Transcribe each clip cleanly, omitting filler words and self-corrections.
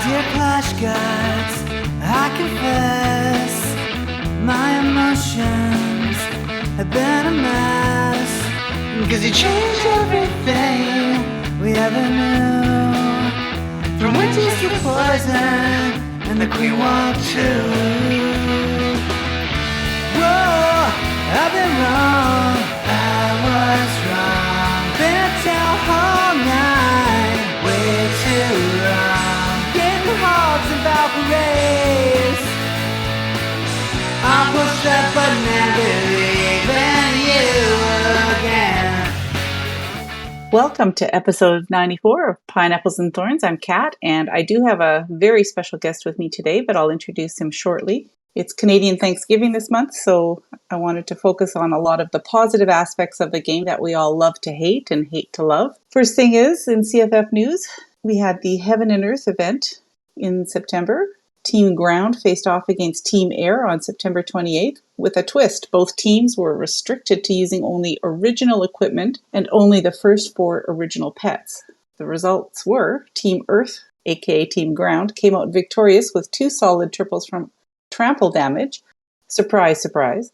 Dear Clash Guards, I confess my emotions have been a mess. Cause you changed everything we ever knew. From witches to poison and the Queen walked too. Whoa, I've been wrong, I was wrong. Been a town hall night, way too long. Getting hogs and Valkyries. I'll push that button and believe in you again. Welcome to episode 94 of Pineapples and Thorns. I'm Kat, and I do have a very special guest with me today, but I'll introduce him shortly. It's Canadian Thanksgiving this month, so I wanted to focus on a lot of the positive aspects of the game that we all love to hate and hate to love. First thing is, in CFF news, we had the Heaven and Earth event in September. Team Ground faced off against Team Air on September 28th. With a twist, both teams were restricted to using only original equipment and only the first 4 original pets. The results were Team Earth, aka Team Ground, came out victorious with 2 solid triples from trample damage. Surprise, surprise.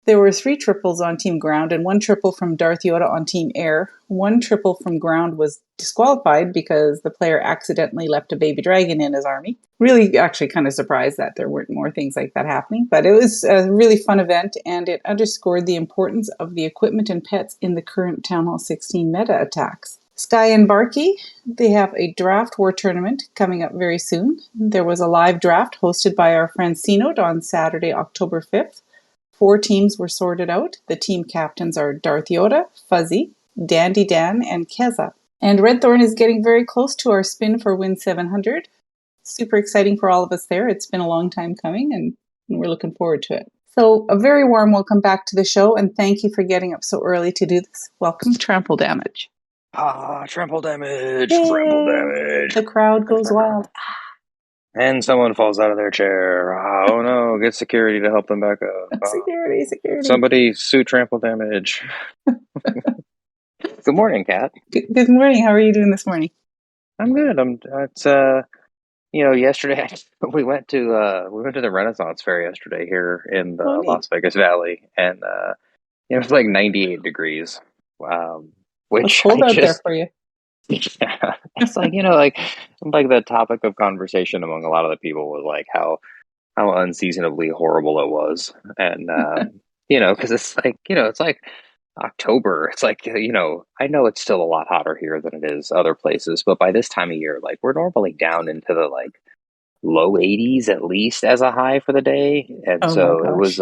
There were 3 triples on Team Ground and 1 triple from Darth Yoda on Team Air. 1 triple from Ground was disqualified because the player accidentally left a baby dragon in his army. Really actually kind of surprised that there weren't more things like that happening, but it was a really fun event and it underscored the importance of the equipment and pets in the current Town Hall 16 meta attacks. Sky and Barkey, they have a draft war tournament coming up very soon. There was a live draft hosted by our friend C-Note on Saturday, October 5th. 4 teams were sorted out. The team captains are Darth Yoda, Fuzzy, Dandy Dan, and Keza. And Redthorn is getting very close to our spin for Win 700. Super exciting for all of us there. It's been a long time coming and we're looking forward to it. So a very warm welcome back to the show and thank you for getting up so early to do this. Welcome, Trample Damage. Trample damage, Yay! trample damage. The crowd goes wild. And someone falls out of their chair. Oh no, get security to help them back up. Security. Somebody sue trample damage. Good morning, Kat. Good morning. How are you doing this morning? I'm good. Yesterday we went to the Renaissance Fair yesterday here in the Las Vegas Valley, and it was like 98 degrees. Which it's cold out there for you. Yeah, it's like like the topic of conversation among a lot of the people was like how unseasonably horrible it was, and because it's like October. It's like I know it's still a lot hotter here than it is other places, but by this time of year, like we're normally down into the like low 80s at least as a high for the day, and so it was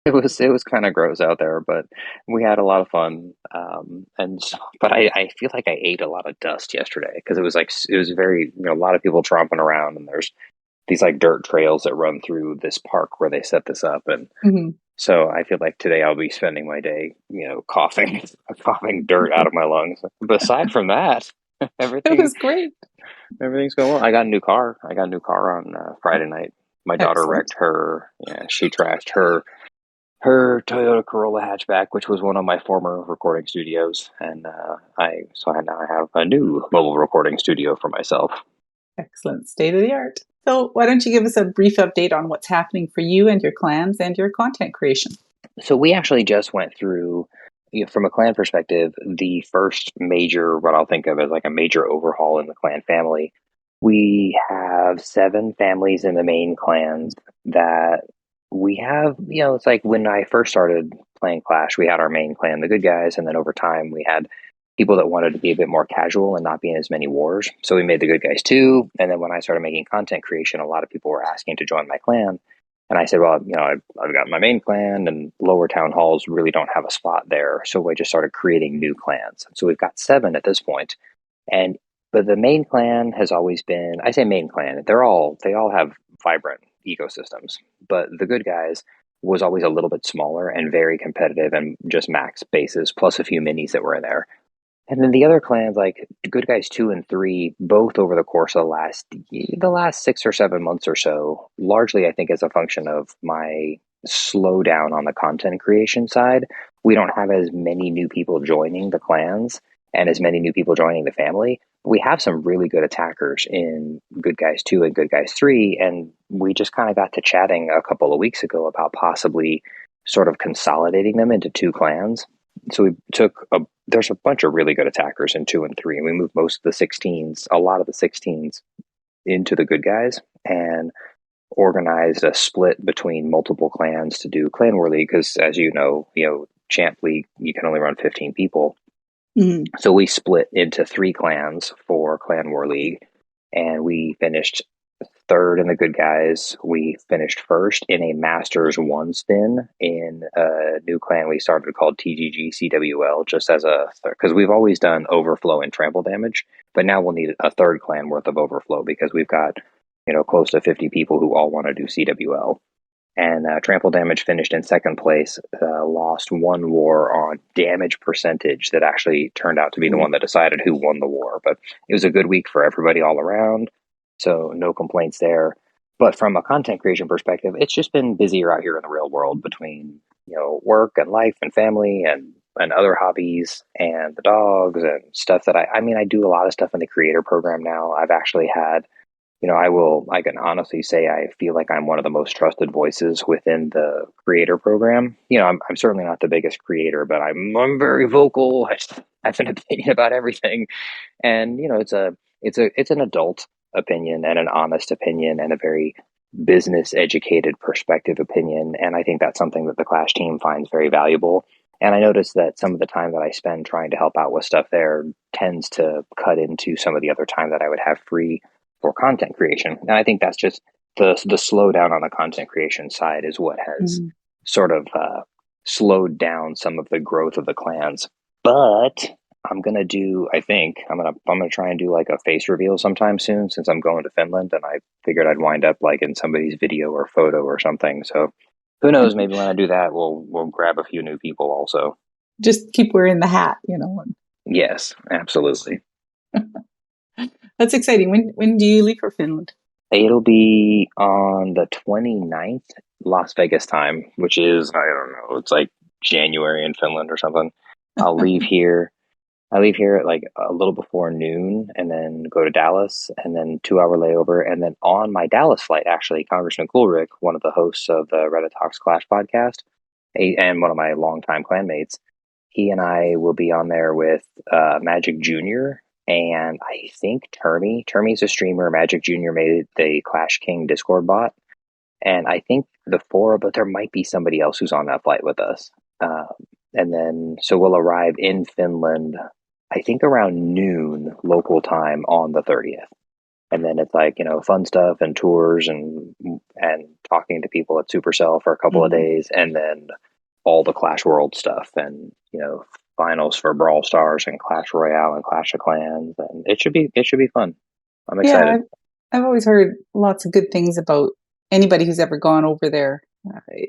it was kind of gross out there, but we had a lot of fun. But I feel like I ate a lot of dust yesterday because it was very, a lot of people tromping around, and there's these like dirt trails that run through this park where they set this up. And so I feel like today I'll be spending my day, coughing dirt out of my lungs. But aside from that, it was great. Everything's going well. I got a new car. On Friday night. My daughter wrecked her. Yeah, she trashed her Toyota Corolla hatchback, which was one of my former recording studios, and I now have a new mobile recording studio for myself. Excellent, state of the art. So why don't you give us a brief update on what's happening for you and your clans and your content creation? So we actually just went through, from a clan perspective, the first major, what I'll think of as like a major overhaul in the clan family. We have 7 families in the main clans that we have, it's like when I first started playing Clash, we had our main clan, the good guys, and then over time we had people that wanted to be a bit more casual and not be in as many wars. So we made the good guys too. And then when I started making content creation, a lot of people were asking to join my clan. And I said, well, I've got my main clan and lower town halls really don't have a spot there. So I just started creating new clans. So we've got 7 at this point. But the main clan has always been, I say main clan, they all have vibrant ecosystems, but the good guys was always a little bit smaller and very competitive and just max bases plus a few minis that were in there. And then the other clans, like Good Guys 2 and 3, both over the course of the last 6 or 7 months or so, largely I think as a function of my slowdown on the content creation side, we don't have as many new people joining the clans and as many new people joining the family. we have some really good attackers in Good Guys 2 and Good Guys 3, and we just kind of got to chatting a couple of weeks ago about possibly sort of consolidating them into two clans. So there's a bunch of really good attackers in 2 and 3, and we moved most of the 16s, a lot of the 16s, into the Good Guys, and organized a split between multiple clans to do Clan War League, because as you know, Champ League, you can only run 15 people. Mhm. So we split into 3 clans for Clan War League, and we finished third in the Good Guys. We finished first in a Masters 1 spin in a new clan we started called TGG CWL, just as because we've always done overflow and trample damage, but now we'll need a third clan worth of overflow because we've got close to 50 people who all want to do CWL. And Trample Damage finished in second place, lost one war on damage percentage that actually turned out to be the one that decided who won the war. But it was a good week for everybody all around, so no complaints there. But from a content creation perspective, it's just been busier out here in the real world between work and life and family and other hobbies and the dogs and stuff that I do a lot of stuff in the creator program now. I've actually had I can honestly say I feel like I'm one of the most trusted voices within the creator program. I'm certainly not the biggest creator, but I'm very vocal. I have an opinion about everything, and it's an adult opinion and an honest opinion and a very business educated perspective opinion, and I think that's something that the Clash team finds very valuable. And I noticed that some of the time that I spend trying to help out with stuff there tends to cut into some of the other time that I would have free for content creation. And I think that's just the slowdown on the content creation side is what has sort of slowed down some of the growth of the clans. But I'm gonna try and do like a face reveal sometime soon, since I'm going to Finland, and I figured I'd wind up like in somebody's video or photo or something. So who knows? Maybe when I do that, we'll grab a few new people also. Just keep wearing the hat, Yes, absolutely. That's exciting. When do you leave for Finland? It'll be on the 29th, Las Vegas time, which is, I don't know, it's like January in Finland or something. I'll leave here. I leave here at like a little before noon and then go to Dallas and then 2-hour layover. And then on my Dallas flight, actually, Congressman Coolrick, one of the hosts of the Reddit Talks Clash podcast, and one of my longtime clanmates, he and I will be on there with Magic Jr. and I think Termy. Termy's a streamer. Magic Jr. made the Clash King Discord bot. And I think but there might be somebody else who's on that flight with us. And then, so we'll arrive in Finland, I think around noon local time on the 30th. And then it's like, fun stuff and tours and talking to people at Supercell for a couple of days. And then all the Clash World stuff and, finals for Brawl Stars and Clash Royale and Clash of Clans. And it should be fun. I'm excited. Yeah, I've always heard lots of good things about anybody who's ever gone over there.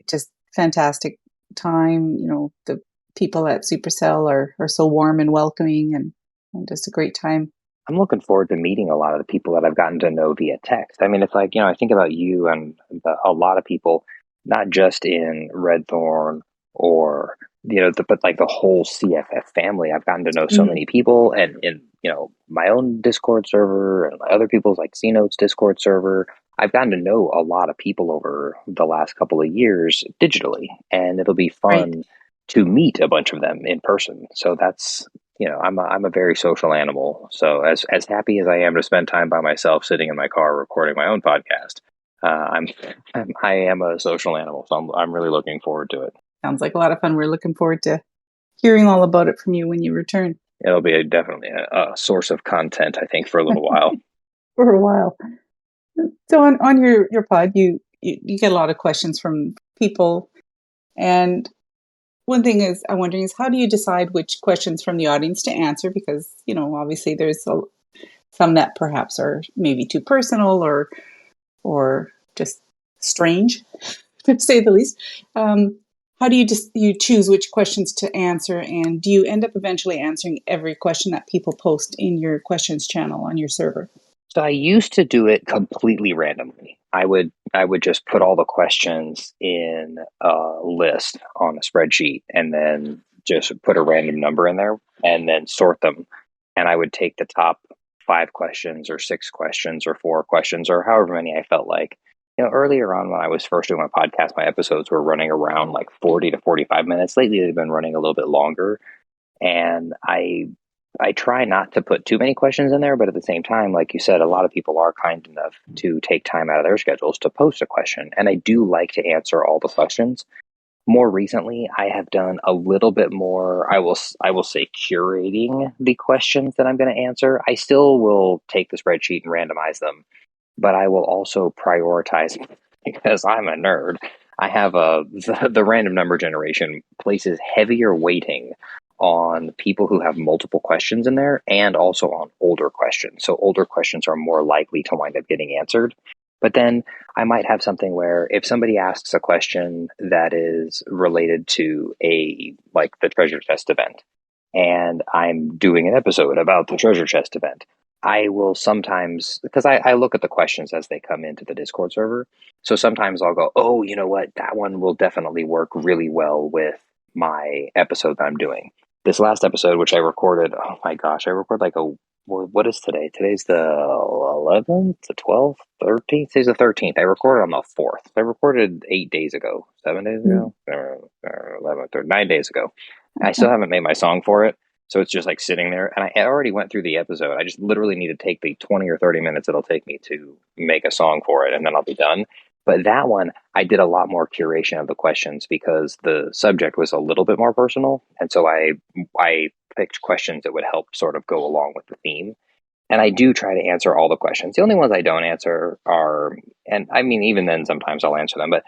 Just fantastic time. The people at Supercell are so warm and welcoming and just a great time. I'm looking forward to meeting a lot of the people that I've gotten to know via text. I mean, it's like, I think about you and a lot of people, not just in Redthorn or, but like the whole CFF family. I've gotten to know so many people, and in, my own Discord server and my other people's like C-Notes Discord server. I've gotten to know a lot of people over the last couple of years digitally, and it'll be fun to meet a bunch of them in person. So that's, I'm a very social animal. So as happy as I am to spend time by myself sitting in my car recording my own podcast, I am a social animal. So I'm really looking forward to it. Sounds like a lot of fun. We're looking forward to hearing all about it from you when you return. It'll be definitely a source of content, I think, for a little while. For a while. So on your pod, you get a lot of questions from people, and one thing I'm wondering is, how do you decide which questions from the audience to answer? Because, obviously there's some that perhaps are maybe too personal or just strange, to say the least. How do you choose which questions to answer, and do you end up eventually answering every question that people post in your questions channel on your server? So I used to do it completely randomly. I would just put all the questions in a list on a spreadsheet and then just put a random number in there and then sort them. And I would take the top 5 questions or 6 questions or 4 questions or however many I felt like. Earlier on when I was first doing my podcast, my episodes were running around like 40 to 45 minutes. Lately, they've been running a little bit longer. And I try not to put too many questions in there, but at the same time, like you said, a lot of people are kind enough to take time out of their schedules to post a question. And I do like to answer all the questions. More recently, I have done a little bit more, I will say, curating the questions that I'm going to answer. I still will take the spreadsheet and randomize them, but I will also prioritize because I'm a nerd. I have the random number generation places heavier weighting on people who have multiple questions in there and also on older questions. So older questions are more likely to wind up getting answered. But then I might have something where if somebody asks a question that is related to like the treasure chest event, and I'm doing an episode about the treasure chest event, I will sometimes, because I look at the questions as they come into the Discord server. So sometimes I'll go, oh, you know what? That one will definitely work really well with my episode that I'm doing. This last episode, which I recorded, oh my gosh, I recorded like what is today? Today's the 11th, the 12th, 13th? Today's the 13th. I recorded on the 4th. I recorded 8 days ago, 7 days ago, 11, 9 days ago. I still haven't made my song for it. So it's just like sitting there. And I already went through the episode. I just literally need to take the 20 or 30 minutes it'll take me to make a song for it, and then I'll be done. But that one, I did a lot more curation of the questions because the subject was a little bit more personal. And so I picked questions that would help sort of go along with the theme. And I do try to answer all the questions. The only ones I don't answer are, and I mean, even then, sometimes I'll answer them, but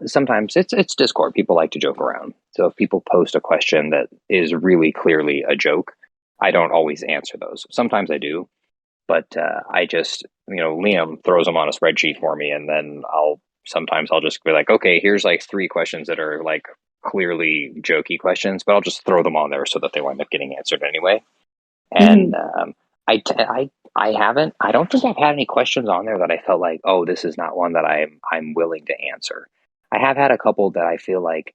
sometimes it's Discord. People like to joke around. So if people post a question that is really clearly a joke, I don't always answer those. Sometimes I do, but I just, Liam throws them on a spreadsheet for me, and then sometimes I'll just be like, okay, here's like 3 questions that are like clearly jokey questions, but I'll just throw them on there so that they wind up getting answered anyway. And I don't think I've had any questions on there that I felt like, oh, this is not one that I'm willing to answer. I have had a couple that I feel like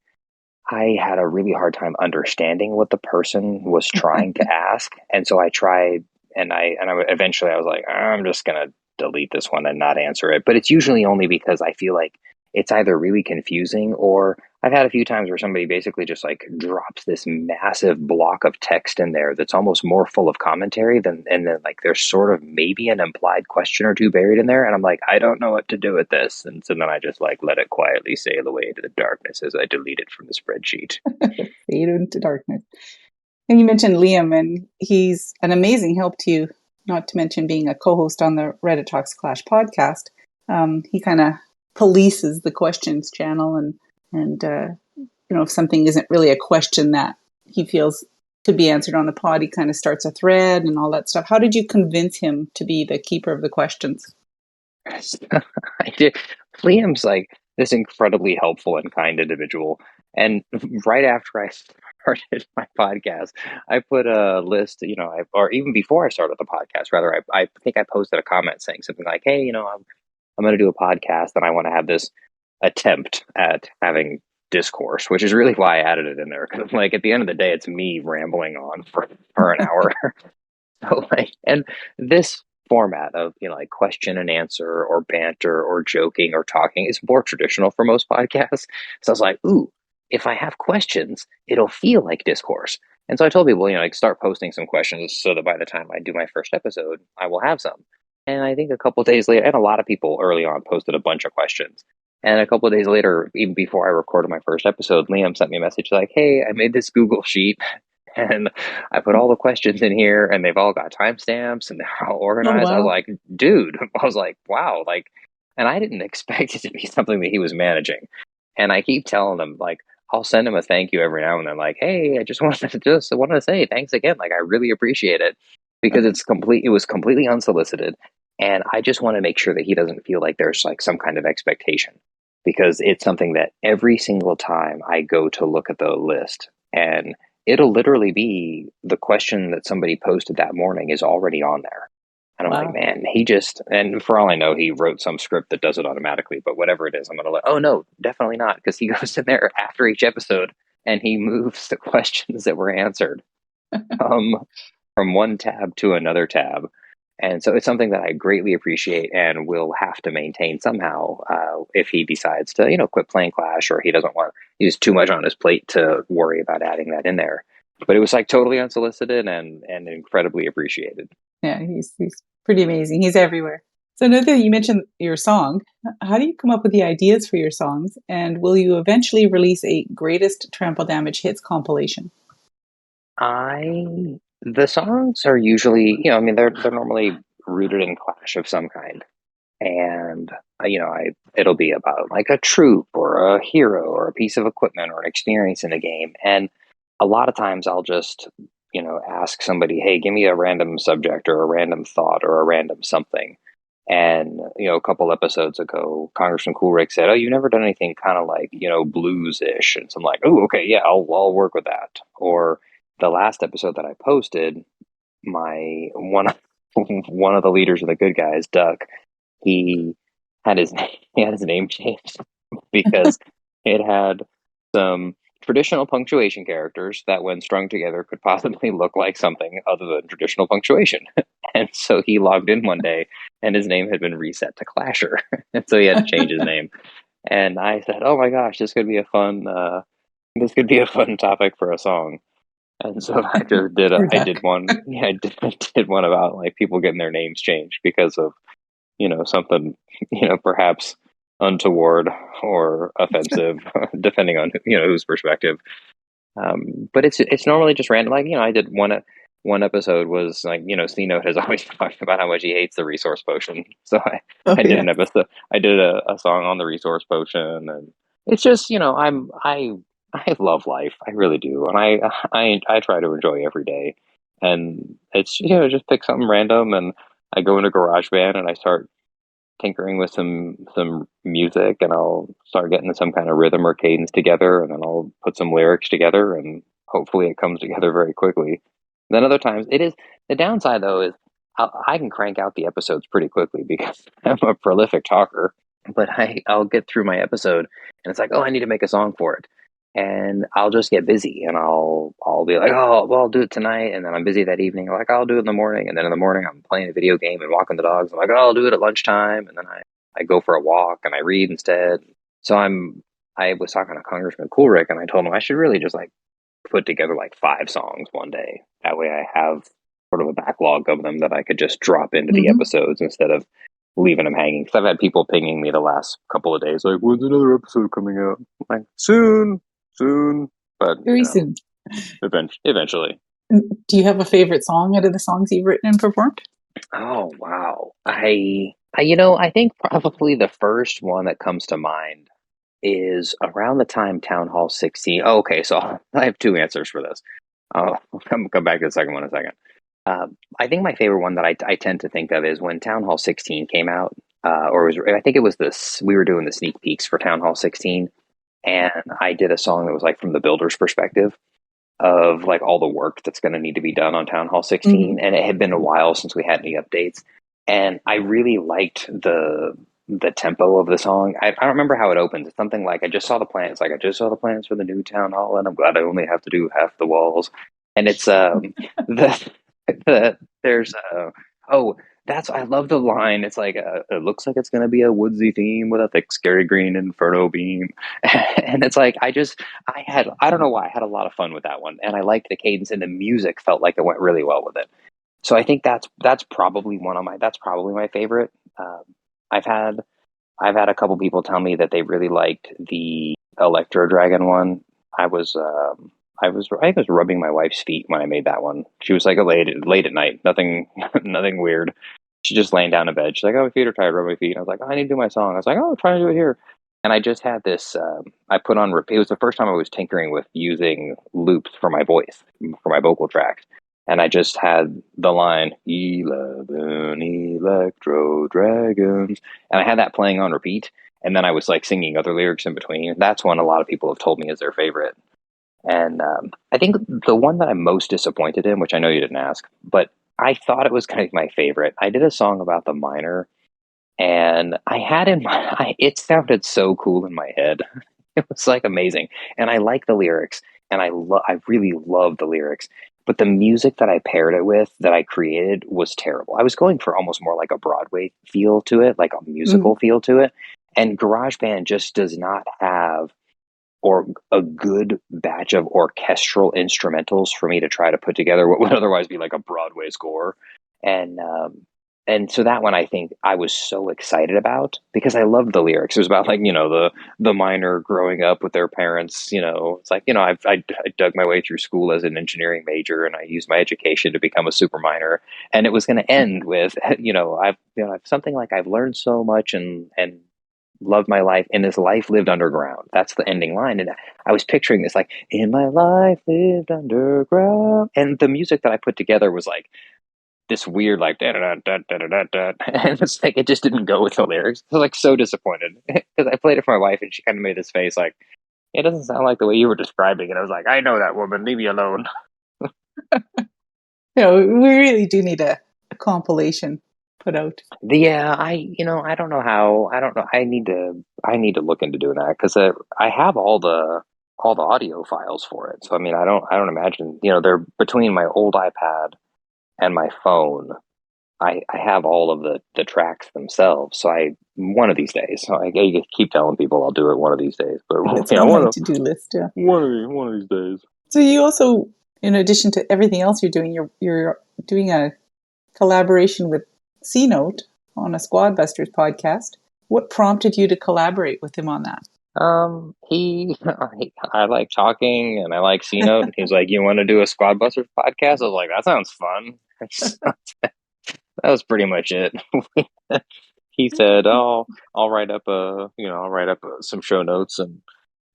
I had a really hard time understanding what the person was trying to ask. And so I tried, and eventually I was like, I'm just going to delete this one and not answer it. But it's usually only because I feel like it's either really confusing, or I've had a few times where somebody basically just like drops this massive block of text in there that's almost more full of commentary and then like there's sort of maybe an implied question or two buried in there. And I'm like, I don't know what to do with this. And so then I just like let it quietly sail away into the darkness as I delete it from the spreadsheet. Fade into darkness. And you mentioned Liam, and he's an amazing help to you, not to mention being a co-host on the Reddit Talks Clash podcast. He kind of polices the questions channel, and if something isn't really a question that he feels could be answered on the pod, he kind of starts a thread and all that stuff. How did you convince him to be the keeper of the questions? I did. Liam's like this incredibly helpful and kind individual. And right after I started my podcast, I put a list, or even before I started the podcast, rather, I think I posted a comment saying something like, hey, I'm going to do a podcast and I want to have this attempt at having discourse, which is really why I added it in there. Because like at the end of the day, it's me rambling on for an hour. So and this format of like question and answer or banter or joking or talking is more traditional for most podcasts. So I was like, ooh, if I have questions, it'll feel like discourse. And so I told people, start posting some questions so that by the time I do my first episode, I will have some. And I think a couple of days later, and a lot of people early on posted a bunch of questions. And a couple of days later, even before I recorded my first episode, Liam sent me a message like, hey, I made this Google sheet and I put all the questions in here and they've all got timestamps and they're all organized. Oh, wow. I was like, dude, wow. And I didn't expect it to be something that he was managing. And I keep telling him, like, I'll send him a thank you every now and then, like, hey, I just wanted to say thanks again. Like, I really appreciate it because it was completely unsolicited. And I just want to make sure that he doesn't feel like there's like some kind of expectation, because it's something that every single time I go to look at the list, and it'll literally be the question that somebody posted that morning is already on there. And I'm like, man, and for all I know, he wrote some script that does it automatically, but whatever it is, I'm going to oh no, definitely not. Because he goes in there after each episode and he moves the questions that were answered from one tab to another tab. And so it's something that I greatly appreciate and will have to maintain somehow if he decides to, quit playing Clash, or he doesn't want, he's too much on his plate to worry about adding that in there. But it was like totally unsolicited and incredibly appreciated. Yeah, he's pretty amazing. He's everywhere. So now that you mentioned your song, how do you come up with the ideas for your songs? And will you eventually release a greatest trample damage hits compilation? The songs are usually, they're normally rooted in Clash of some kind. And it'll be about like a troop or a hero or a piece of equipment or an experience in the game. And a lot of times I'll just ask somebody, hey, give me a random subject or a random thought or a random something. And a couple episodes ago, Congressman Coolrick said, oh, you've never done anything kind of like blues-ish. And so I'm like, oh, okay, yeah, I'll work with that. Or the last episode that I posted, my one of the leaders of the good guys, Duck, he he had his name changed because it had some traditional punctuation characters that, when strung together, could possibly look like something other than traditional punctuation. And so he logged in one day, and his name had been reset to Clasher, and so he had to change his name. And I said, "Oh my gosh, this could be a fun topic for a song." And so I just did Poor I Duck. did one, yeah, I did one about like people getting their names changed because of something, perhaps untoward or offensive, depending on whose perspective. But it's normally just random. Like I did one episode was like C Note has always talked about how much he hates the resource potion, so Oh I did yeah. an episode. I did a song on the resource potion, and it's just I love life. I really do, and I try to enjoy every day. And it's just pick something random, and I go into GarageBand and I start tinkering with some music, and I'll start getting some kind of rhythm or cadence together, and then I'll put some lyrics together, and hopefully it comes together very quickly. Then other times it is the downside though is I can crank out the episodes pretty quickly because I'm a prolific talker. But I'll get through my episode and it's like, oh, I need to make a song for it. And I'll just get busy, and I'll be like, oh, well, I'll do it tonight, and then I'm busy that evening. Like, I'll do it in the morning, and then in the morning I'm playing a video game and walking the dogs. I'm like, oh, I'll do it at lunchtime, and then I go for a walk and I read instead. So I was talking to Congressman Coolrick, and I told him I should really just like put together like 5 songs one day. That way I have sort of a backlog of them that I could just drop into the Hmm. episodes instead of leaving them hanging. Because I've had people pinging me the last couple of days, like, when's another episode coming out? I'm like, soon. But Very soon. eventually. Do you have a favorite song out of the songs you've written and performed? Oh wow. I think probably the first one that comes to mind is around the time Town Hall 16. Oh, okay, so I have 2 answers for this. I'll come back to the second one in a second. I think my favorite one that I tend to think of is when Town Hall 16 came out, I think it was this. We were doing the sneak peeks for Town Hall 16, and I did a song that was like from the builder's perspective of like all the work that's going to need to be done on Town Hall Hmm. 16, and it had been a while since we had any updates, and I really liked the tempo of the song. I don't remember how it opens. It's something like I just saw the plans. Like I just saw the plans for the new town hall, and I'm glad I only have to do half the walls. And it's the there's oh that's I love the line. It's like it looks like it's gonna be a woodsy theme with a thick scary green inferno beam, and it's like I don't know why I had a lot of fun with that one, and I liked the cadence, and the music felt like it went really well with it. So I think that's probably that's probably my favorite. Um, I've had I've had a couple people tell me that they really liked the Electro Dragon one. I was I was rubbing my wife's feet when I made that one. She was like late at night, nothing nothing weird. She just laying down in bed. She's like, "Oh, my feet are tired. Rub my feet." And I was like, oh, "I need to do my song." I was like, "Oh, try to do it here." And I just had this. I put on repeat. It was the first time I was tinkering with using loops for my voice, for my vocal tracks. And I just had the line 11 electro dragons, and I had that playing on repeat. And then I was like singing other lyrics in between. That's one a lot of people have told me is their favorite. And I think the one that I'm most disappointed in, which I know you didn't ask, but I thought it was kind of my favorite. I did a song about the miner, and I had in my, it sounded so cool in my head. It was like amazing, and I like the lyrics, and I really love the lyrics. but the music that I paired it with, that I created, was terrible. I was going for almost more like a Broadway feel to it, like a musical feel to it. And GarageBand just does not have or a good batch of orchestral instrumentals for me to try to put together what would otherwise be like a Broadway score. And so that one I think I was so excited about because I loved the lyrics. It was about like, the miner growing up with their parents. It's like, I dug my way through school as an engineering major, and I used my education to become a super miner. And it was going to end with, I've something like I've learned so much and loved my life, and this life lived underground. That's the ending line. And I was picturing this like, in my life lived underground. And the music that I put together was like this weird like da da da da da da da, and it's like it just didn't go with the lyrics. I was like so disappointed because I played it for my wife, and she kind of made this face like, it doesn't sound like the way you were describing it. I was like, I know that woman, leave me alone. We really do need a compilation put out. Yeah, I don't know how. I don't know. I need to look into doing that because I have all the audio files for it. So I mean, I don't imagine. They're between my old iPad and my phone. I have all of the tracks themselves. So one of these days. So I keep telling people I'll do it one of these days. But It's on my to-do list. Yeah. one of these days. So you also, in addition to everything else you're doing, you're doing a collaboration with C Note on a Squad Busters podcast. What prompted you to collaborate with him on that? I like talking and I like C Note, and he's like, "You want to do a Squad Busters podcast?" I was like, "That sounds fun." That was pretty much it. He said, "Oh, I'll write up some show notes, and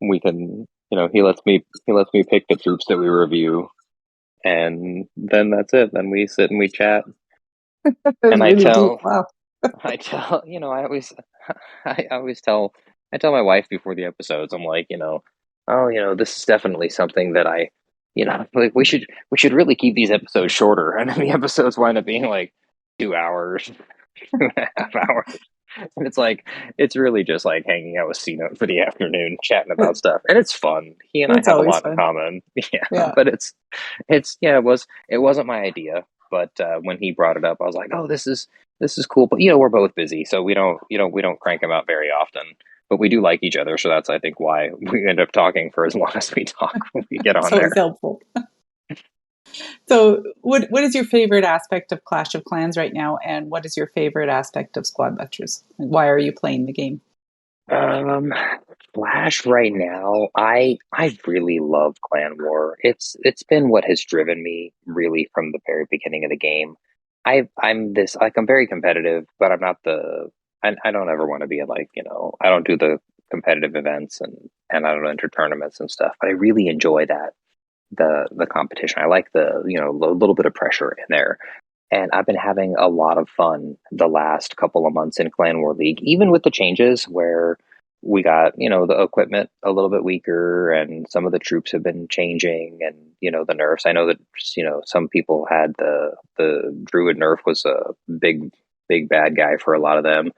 we can, he lets me pick the troops that we review, and then that's it. Then we sit and we chat, That was and I really deep. tell, Wow. I tell, I tell my wife before the episodes, I'm like, oh, this is definitely something that like we should really keep these episodes shorter, and then the episodes wind up being like 2 hours, 2.5 hours. And it's really just like hanging out with C Note for the afternoon, chatting about stuff, and it's fun. He and I It's have a always lot in fun. common. Yeah, Yeah. but it wasn't my idea, but when he brought it up, I was like, oh, this is cool. But we're both busy, so we don't crank them out very often. But we do like each other, so that's I think why we end up talking for as long as we talk when we get It's on always there. helpful. So what is your favorite aspect of Clash of Clans right now, and what is your favorite aspect of Squad Busters? Why are you playing the game? Um, Flash right now, I really love Clan War. It's been what has driven me really from the very beginning of the game. I'm very competitive, but I'm not I don't ever want to be in like, I don't do the competitive events, and I don't enter tournaments and stuff, but I really enjoy the competition. I like the, little bit of pressure in there. And I've been having a lot of fun the last couple of months in Clan War League, even with the changes where we got, the equipment a little bit weaker, and some of the troops have been changing, and, the nerfs. I know that, some people had the Druid nerf was a big, big bad guy for a lot of them.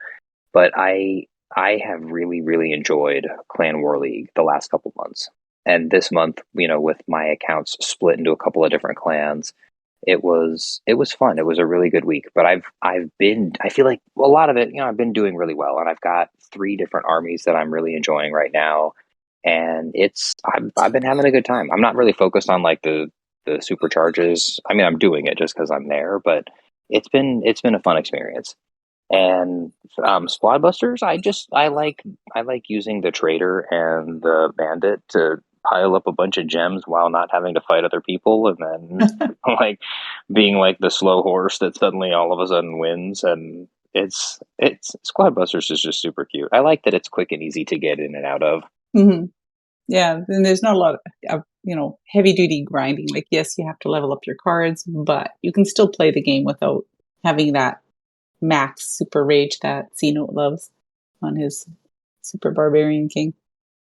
But I have really, really enjoyed Clan War League the last couple months. And this month, with my accounts split into a couple of different clans, it was fun. It was a really good week. But I feel like a lot of it, I've been doing really well, and I've got 3 different armies that I'm really enjoying right now. And I've been having a good time. I'm not really focused on like the supercharges. I mean, I'm doing it just because I'm there, but it's been a fun experience. And Squad Busters, I like using the trader and the bandit to pile up a bunch of gems while not having to fight other people, and then like being like the slow horse that suddenly all of a sudden wins. And it's Squad Busters is just super cute. I like that it's quick and easy to get in and out of. Mm-hmm. Yeah, and there's not a lot of heavy duty grinding. Like, yes, you have to level up your cards, but you can still play the game without having that max super rage that C Note loves on his Super Barbarian King.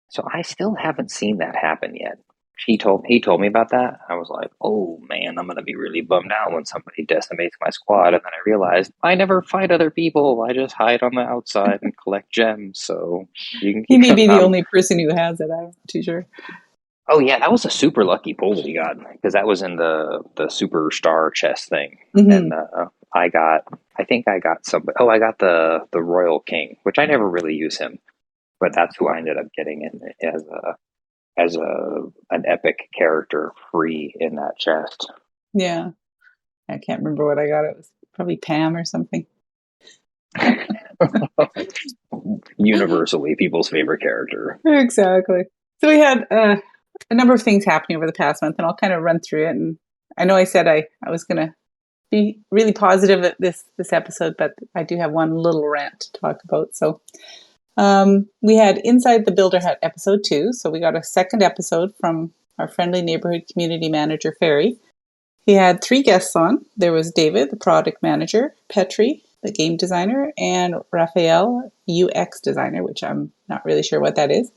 So I still haven't seen that happen yet. He told me about that. I was like, oh man, I'm gonna be really bummed out when somebody decimates my squad. And then I realized I never fight other people. I just hide on the outside and collect gems. So you can He keep may be them. the only person who has it. I'm not too sure. Oh yeah, that was a super lucky pull that he got because that was in the superstar chess thing, Hmm. and I got I think I got some. Oh, I got the Royal King, which I never really use him, but that's who I ended up getting in as an epic character free in that chest. Yeah. I can't remember what I got. It was probably Pam or something. Universally, people's favorite character. Exactly. So we had a number of things happening over the past month, and I'll kind of run through it. And I know I said I was going to be really positive at this episode, but I do have one little rant to talk about. So we had Inside the Builder Hut episode 2. So we got a second episode from our friendly neighborhood community manager, Ferry. He had 3 guests on. There was David, the product manager, Petri, the game designer, and Raphael, UX designer, which I'm not really sure what that is.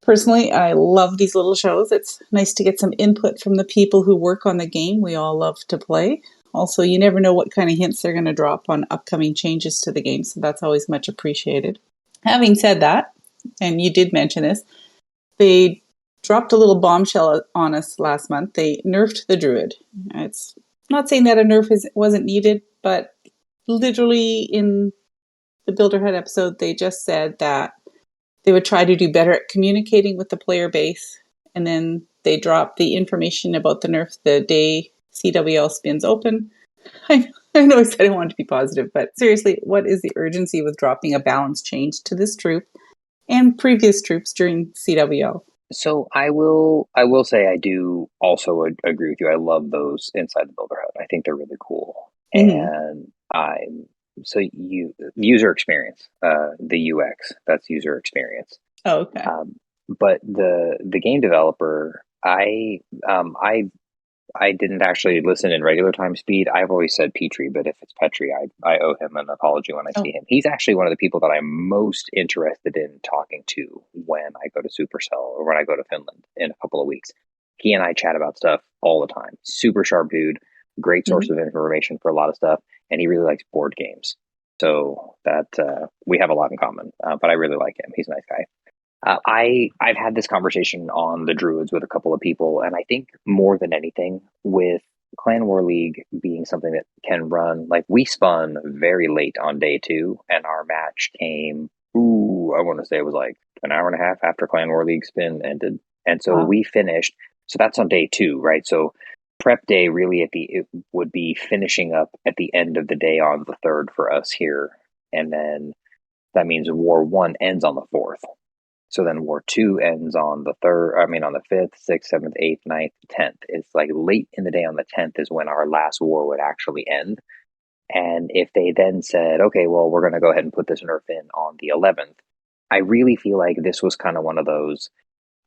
Personally, I love these little shows. It's nice to get some input from the people who work on the game we all love to play. Also, you never know what kind of hints they're going to drop on upcoming changes to the game, so that's always much appreciated. Having said that, and you did mention this, they dropped a little bombshell on us last month. They nerfed the druid. It's not saying that a wasn't needed, but literally in the Builderhead episode, they just said that they would try to do better at communicating with the player base, and then they dropped the information about the nerf the day CWL spins open. I know I said I wanted to be positive, but seriously, what is the urgency with dropping a balance change to this troop and previous troops during CWL? So I will say I do also agree with you. I love those inside the builder hut. I think they're really cool, Mm-hmm. and I'm so you user experience, the UX, that's user experience. Oh, okay. Um, but the game developer, I didn't actually listen in regular time speed. I've always said Petrie, but if it's Petri, I owe him an apology when I see Oh. him. He's actually one of the people that I'm most interested in talking to when I go to Supercell or when I go to Finland in a couple of weeks. He and I chat about stuff all the time. Super sharp dude, great source Mm-hmm. of information for a lot of stuff, and he really likes board games. So that we have a lot in common. But I really like him. He's a nice guy. I've had this conversation on the Druids with a couple of people, and I think more than anything, with Clan War League being something that can run, like we spun very late on day 2, and our match came. Ooh, I want to say it was like an hour and a half after Clan War League spin ended, and so Wow. we finished. So that's on day 2, right? So prep day really it would be finishing up at the end of the day on the 3rd for us here, and then that means War 1 ends on the 4th. So then War 2 ends on the 3rd, I mean, on the 5th, 6th, 7th, 8th, 9th, 10th. It's like late in the day on the 10th is when our last war would actually end. And if they then said, okay, well, we're going to go ahead and put this nerf in on the 11th, I really feel like this was kind of one of those,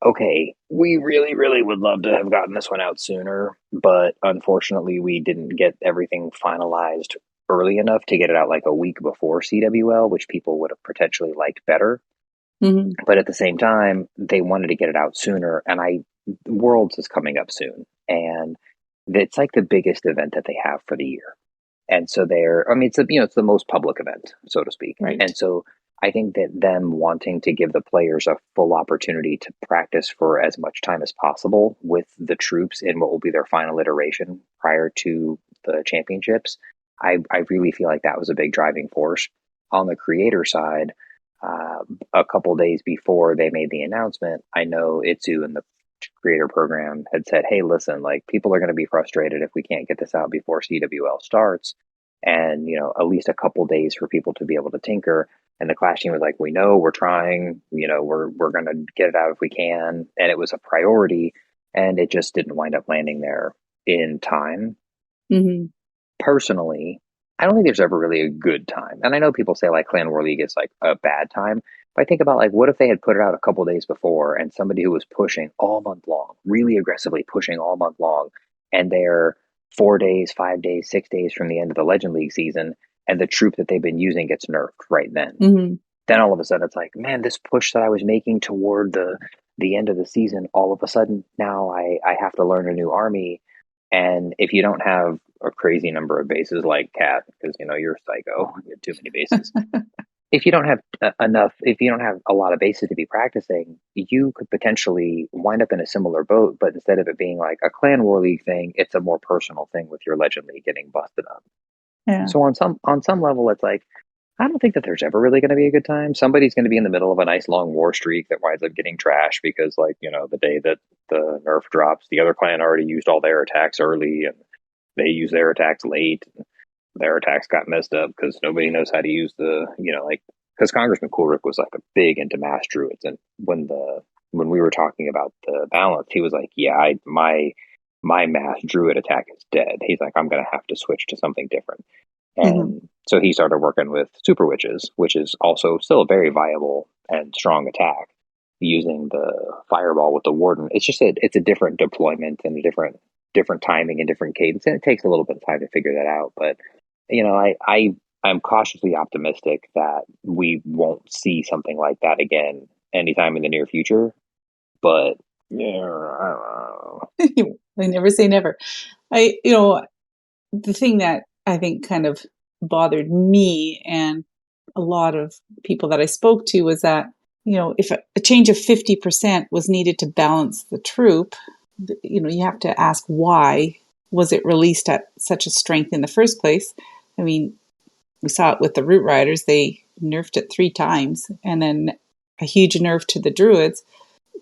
okay, we really, really would love to have gotten this one out sooner, but unfortunately, we didn't get everything finalized early enough to get it out like a week before CWL, which people would have potentially liked better. Mm-hmm. But at the same time, they wanted to get it out sooner, and Worlds is coming up soon, and it's like the biggest event that they have for the year. And so I mean, it's the most public event, so to speak. Right. And so I think that them wanting to give the players a full opportunity to practice for as much time as possible with the troops in what will be their final iteration prior to the championships, I really feel like that was a big driving force. On the creator side, a couple days before they made the announcement, I know Itzu and the creator program had said, hey, listen, like people are going to be frustrated if we can't get this out before CWL starts. And, at least a couple days for people to be able to tinker. And the Clash team was like, we know, we're trying, we're going to get it out if we can. And it was a priority. And it just didn't wind up landing there in time. Mm-hmm. Personally, I don't think there's ever really a good time. And I know people say like Clan War League is like a bad time, but I think about like what if they had put it out a couple days before and somebody who was pushing all month long, really aggressively pushing all month long, and they're 4 days, 5 days, 6 days from the end of the Legend League season, and the troop that they've been using gets nerfed right then. Mm-hmm. Then all of a sudden it's like, man, this push that I was making toward the end of the season, all of a sudden now I have to learn a new army. And if you don't have a crazy number of bases like Kat, because you're a psycho, you have too many bases. if you don't have if you don't have a lot of bases to be practicing, you could potentially wind up in a similar boat. But instead of it being like a clan war league thing, it's a more personal thing with your legend league getting busted up. Yeah. So on some level, it's like I don't think that there's ever really going to be a good time. Somebody's going to be in the middle of a nice long war streak that winds up getting trashed because, like, the day that the nerf drops, the other clan already used all their attacks early and they use their attacks late. And their attacks got messed up because nobody knows how to use because Congressman Coolrick was like a big into mass druids, and when we were talking about the balance, he was like, "Yeah, my mass druid attack is dead." He's like, "I'm gonna have to switch to something different." Hmm. And so he started working with super witches, which is also still a very viable and strong attack, using the fireball with the warden. It's just it's a different deployment and a different timing and different cadence, and it takes a little bit of time to figure that out. But I'm cautiously optimistic that we won't see something like that again anytime in the near future. But yeah, I don't know. I never say never. The thing that I think kind of bothered me and a lot of people that I spoke to was that, if a change of 50% was needed to balance the troop, you have to ask why was it released at such a strength in the first place? I mean, we saw it with the Root Riders. They nerfed it 3 times and then a huge nerf to the Druids.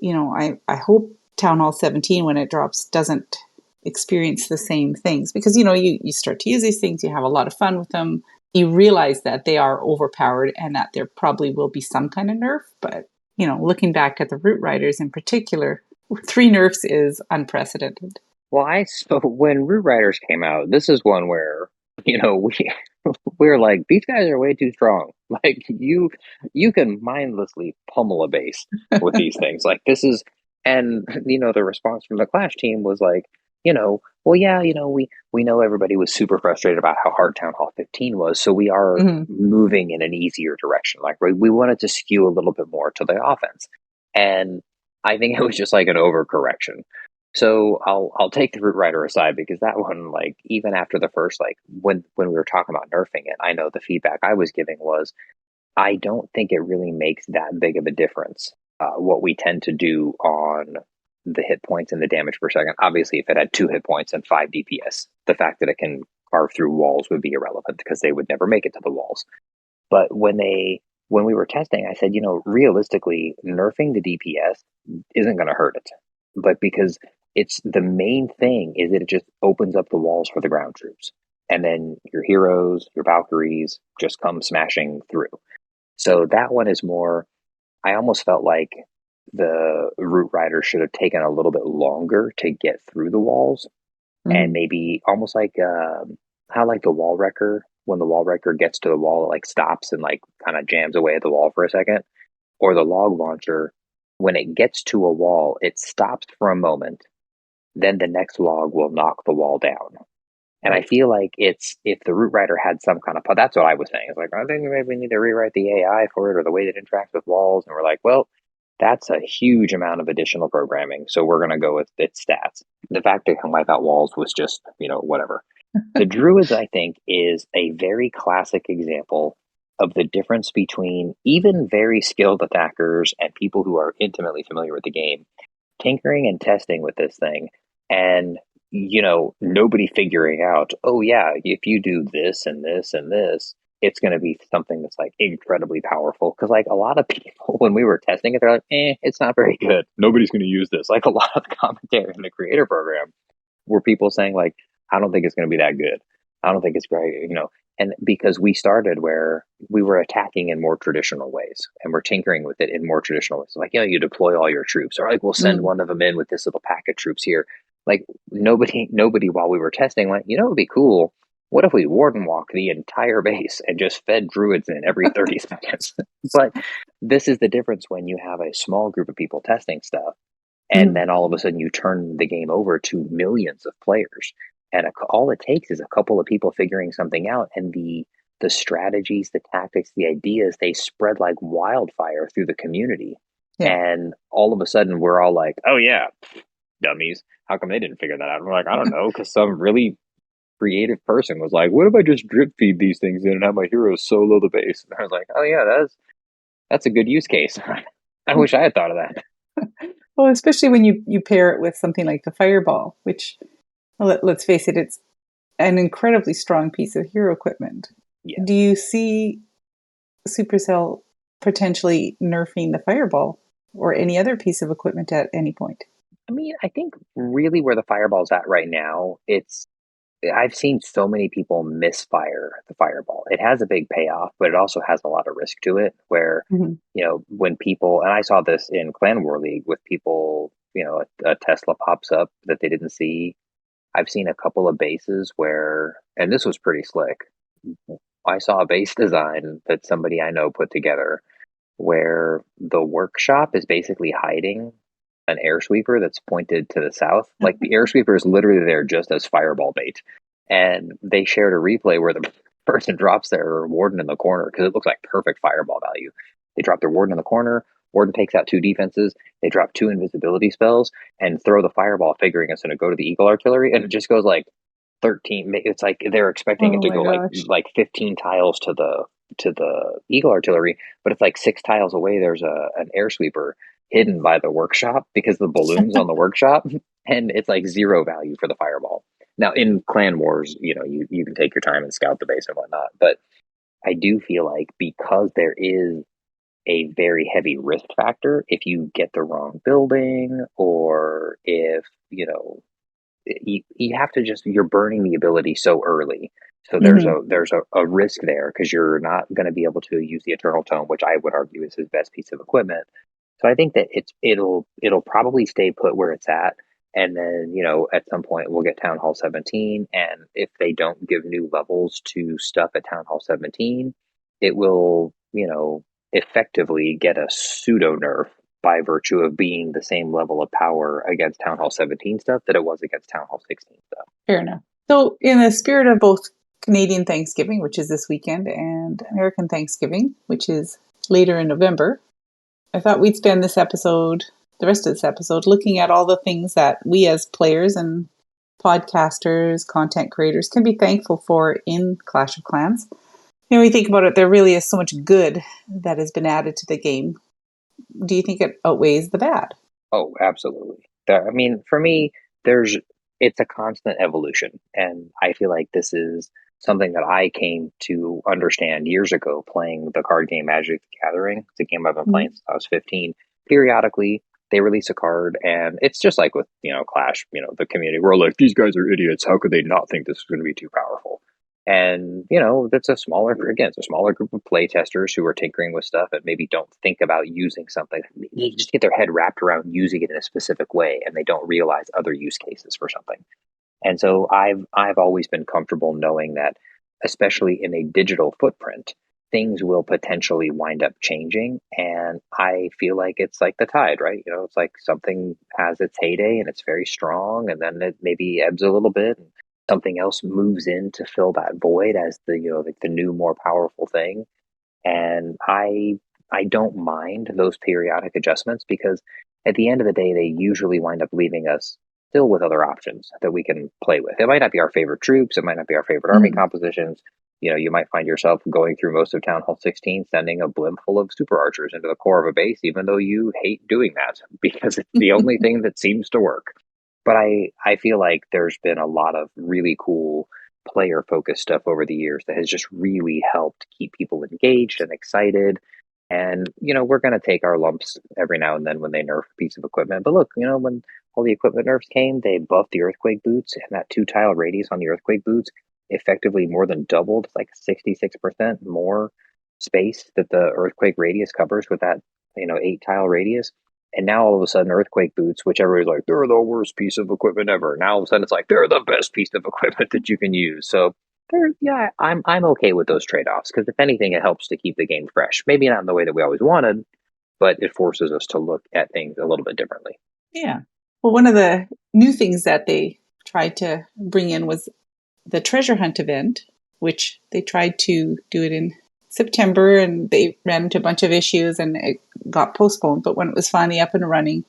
I hope Town Hall 17, when it drops, doesn't experience the same things because, you start to use these things, you have a lot of fun with them. You realize that they are overpowered and that there probably will be some kind of nerf. But, looking back at the Root Riders in particular, 3 nerfs is unprecedented. Well, so when Root Riders came out, this is one where we're like, these guys are way too strong. Like you can mindlessly pummel a base with these things. Like this is, and the response from the Clash team was like, well, yeah, we know everybody was super frustrated about how hard Town Hall 15 was, so we are Mm-hmm. moving in an easier direction. Like we wanted to skew a little bit more to the offense, and I think it was just like an overcorrection. So I'll take the Root Rider aside because that one, like, even after the first, like, when we were talking about nerfing it, I know the feedback I was giving was I don't think it really makes that big of a difference. What we tend to do on the hit points and the damage per second. Obviously, if it had 2 hit points and 5 DPS, the fact that it can carve through walls would be irrelevant because they would never make it to the walls. But when we were testing, I said, realistically, nerfing the DPS isn't going to hurt it, but because it's the main thing is that it just opens up the walls for the ground troops, and then your heroes, your Valkyries, just come smashing through. So that one is more. I almost felt like the Root Rider should have taken a little bit longer to get through the walls, and Mm-hmm. maybe almost like how like the Wall Wrecker. When the Wall Wrecker gets to the wall, it like stops and like kind of jams away at the wall for a second. Or the Log Launcher, when it gets to a wall, it stops for a moment, then the next log will knock the wall down. And I Right. feel like it's if the Root Rider had some kind of that's what I was saying. It's like I think maybe we need to rewrite the AI for it or the way that it interacts with walls. And we're like, well, that's a huge amount of additional programming. So we're gonna go with its stats. The fact that it can wipe out walls was just, whatever. The Druids, I think, is a very classic example of the difference between even very skilled attackers and people who are intimately familiar with the game tinkering and testing with this thing, and nobody figuring out, oh yeah, if you do this and this and this, it's going to be something that's like incredibly powerful. Because like a lot of people when we were testing it, they're like, it's not very good, nobody's going to use this. Like a lot of the commentary in the creator program were people saying like, I don't think it's going to be that good, I don't think it's great, and because we started where we were attacking in more traditional ways and we're tinkering with it in more traditional ways. Like, you deploy all your troops, or like we'll send Mm. one of them in with this little pack of troops here. Like nobody while we were testing went, it would be cool. What if we warden walk the entire base and just fed druids in every 30 seconds? But this is the difference when you have a small group of people testing stuff and Mm. then all of a sudden you turn the game over to millions of players, and all it takes is a couple of people figuring something out, and the strategies, the tactics, the ideas, they spread like wildfire through the community. Yeah. And all of a sudden we're all like, oh yeah, dummies, how come they didn't figure that out? And we're like, I don't know, because some really creative person was like, what if I just drip feed these things in and have my heroes solo the base? And I was like, oh yeah, that's a good use case. I wish I had thought of that. Well, especially when you pair it with something like the fireball, which, let's face it, it's an incredibly strong piece of hero equipment. Yeah. Do you see Supercell potentially nerfing the fireball or any other piece of equipment at any point? I mean, I think really where the fireball's at right now, I've seen so many people misfire the fireball. It has a big payoff, but it also has a lot of risk to it where, Mhm. when people, and I saw this in Clan War League with people, a Tesla pops up that they didn't see. I've seen a couple of bases where, and this was pretty slick. I saw a base design that somebody I know put together where the workshop is basically hiding an air sweeper that's pointed to the south. Like the air sweeper is literally there just as fireball bait. And they shared a replay where the person drops their warden in the corner because it looks like perfect fireball value. They drop their warden in the corner. Warden takes out 2 defenses. They drop 2 invisibility spells and throw the fireball, figuring it's going to go to the eagle artillery. And it just goes like 13. It's like they're expecting it Oh to my go gosh. like 15 tiles to the eagle artillery, but it's like 6 tiles away. There's an air sweeper hidden by the workshop because the balloons on the workshop, and it's like 0 value for the fireball. Now in clan wars, you can take your time and scout the base and whatnot, but I do feel like because there is a very heavy risk factor if you get the wrong building, or if you have to just, you're burning the ability so early. So there's Mhm. a risk there because you're not going to be able to use the Eternal Tome, which I would argue is his best piece of equipment. So I think that it'll probably stay put where it's at, and then at some point we'll get Town Hall 17, and if they don't give new levels to stuff at Town Hall 17, it will effectively get a pseudo nerf by virtue of being the same level of power against Town Hall 17 stuff that it was against Town Hall 16 stuff. Fair enough. So, in the spirit of both Canadian Thanksgiving, which is this weekend, and American Thanksgiving, which is later in November, I thought we'd spend the rest of this episode, looking at all the things that we as players and podcasters, content creators can be thankful for in Clash of Clans. When you think about it, there really is so much good that has been added to the game. Do you think it outweighs the bad? Oh, absolutely. I mean, for me, there's it's a constant evolution, and I feel like this is something that I came to understand years ago playing the card game Magic the Gathering. It's a game I've been playing Mhm. since I was 15. Periodically, they release a card, and it's just like with Clash. The community. We're like, these guys are idiots. How could they not think this is going to be too powerful? And that's it's a smaller group of play testers who are tinkering with stuff and maybe don't think about using something. They just get their head wrapped around using it in a specific way, and they don't realize other use cases for something. And so I've always been comfortable knowing that, especially in a digital footprint, things will potentially wind up changing. And I feel like it's like the tide, right? It's like something has its heyday and it's very strong, and then it maybe ebbs a little bit, and something else moves in to fill that void as like the new, more powerful thing. And I don't mind those periodic adjustments because at the end of the day, they usually wind up leaving us still with other options that we can play with. It might not be our favorite troops, it might not be our favorite army Mhm. compositions. You might find yourself going through most of Town Hall 16, sending a blimp full of super archers into the core of a base, even though you hate doing that because it's the only thing that seems to work. But I feel like there's been a lot of really cool player focused stuff over the years that has just really helped keep people engaged and excited. And we're going to take our lumps every now and then when they nerf a piece of equipment. But look, when all the equipment nerfs came, they buffed the earthquake boots, and that 2 tile radius on the earthquake boots effectively more than doubled. It's like 66% more space that the earthquake radius covers with that 8 tile radius. And now all of a sudden, earthquake boots, which everybody's like, they're the worst piece of equipment ever. Now all of a sudden, it's like they're the best piece of equipment that you can use. So yeah, I'm okay with those trade offs because if anything, it helps to keep the game fresh. Maybe not in the way that we always wanted, but it forces us to look at things a little bit differently. Yeah. Well, one of the new things that they tried to bring in was the treasure hunt event, which they tried to do it in September, and they ran into a bunch of issues and it got postponed. But when it was finally up and running,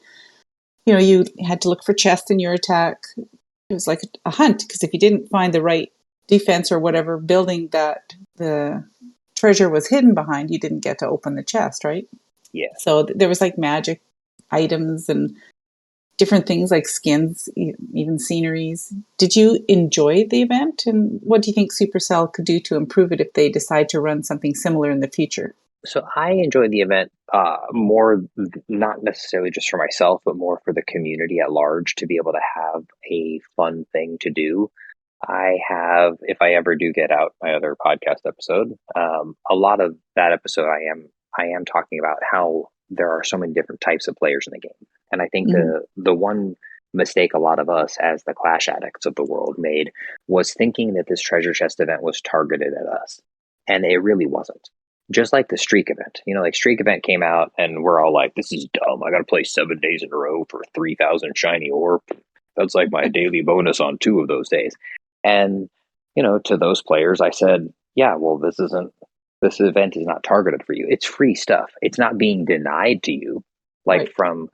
you had to look for chests in your attack. It was like a hunt because if you didn't find the right defense or whatever building that the treasure was hidden behind, you didn't get to open the chest, right? Yeah. So there was like magic items and different things like skins, even sceneries. Did you enjoy the event? And what do you think Supercell could do to improve it if they decide to run something similar in the future? So I enjoyed the event more, not necessarily just for myself, but more for the community at large to be able to have a fun thing to do. I have, if I ever do get out my other podcast episode, a lot of that episode I am talking about how there are so many different types of players in the game, and I think Mm-hmm. the one mistake a lot of us as the Clash addicts of the world made was thinking that this treasure chest event was targeted at us, and it really wasn't. Just like the streak event, like streak event came out, and we're all like, "This is dumb. I got to play 7 days in a row for 3,000 shiny ore. That's like my daily bonus on 2 of those days." And, to those players, I said, yeah, well, this event is not targeted for you. It's free stuff. It's not being denied to you, like Right. from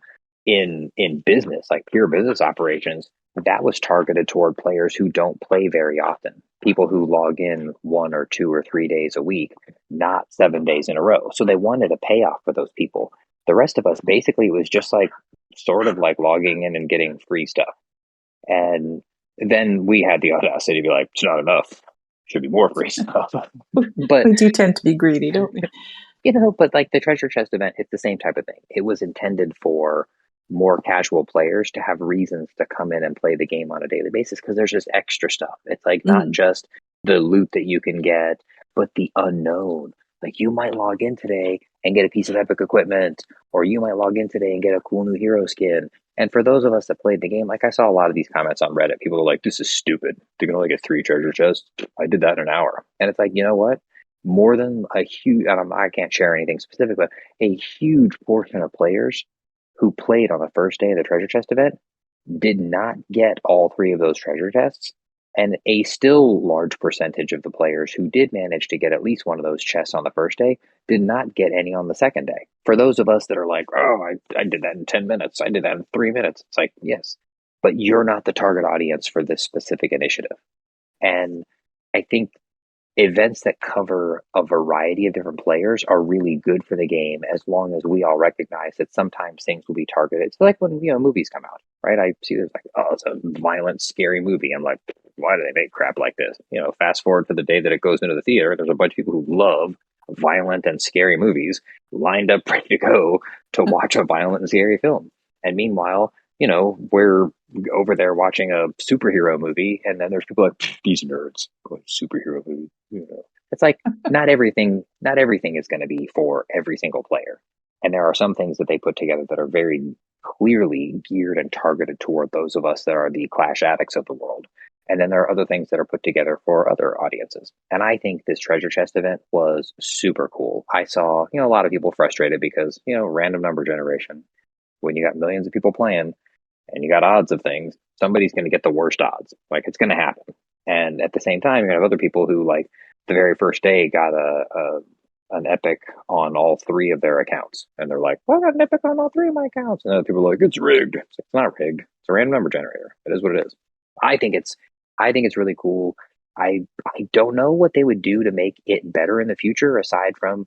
in business, like pure business operations. That was targeted toward players who don't play very often, people who log in 1 or 2 or 3 days a week, not 7 days in a row. So they wanted a payoff for those people. The rest of us, basically, it was just like sort of like logging in and getting free stuff. And then we had the audacity to be like, it's not enough. Should be more free stuff. But, We do tend to be greedy, don't we? but like the treasure chest event, it's the same type of thing. It was intended for more casual players to have reasons to come in and play the game on a daily basis because there's just extra stuff. It's like not Mm-hmm. just the loot that you can get, but the unknown. Like you might log in today and get a piece of epic equipment, or you might log in today and get a cool new hero skin. And for those of us that played the game, like I saw a lot of these comments on Reddit, people are like, "This is stupid. They can only get 3 treasure chests. I did that in an hour." And it's like, you know what? More than a huge, I can't share anything specific, but a huge portion of players who played on the first day of the treasure chest event did not get all 3 of those treasure chests. And a still large percentage of the players who did manage to get at least one of those chests on the first day did not get any on the second day. For those of us that are like, oh, I did that in 10 minutes, I did that in 3 minutes, it's like, yes, but you're not the target audience for this specific initiative. And I think events that cover a variety of different players are really good for the game as long as we all recognize that sometimes things will be targeted. It's like when movies come out, right? I see there's like, oh, it's a violent, scary movie. I'm like, why do they make crap like this? Fast forward to the day that it goes into the theater. There's a bunch of people who love violent and scary movies lined up ready to go to watch a violent and scary film. And meanwhile, we're over there watching a superhero movie, and then there's people like these nerds going superhero movie. It's like not everything is going to be for every single player, and there are some things that they put together that are very clearly geared and targeted toward those of us that are the Clash addicts of the world. And then there are other things that are put together for other audiences. And I think this treasure chest event was super cool. I saw, a lot of people frustrated because, random number generation. When you got millions of people playing, and you got odds of things, somebody's going to get the worst odds. Like it's going to happen. And at the same time, you have other people who like the very first day got an epic on all 3 of their accounts, and they're like, "Well, I got an epic on all 3 of my accounts." And other people are like, "It's rigged." It's not rigged. It's a random number generator. It is what it is. I think it's really cool. I don't know what they would do to make it better in the future aside from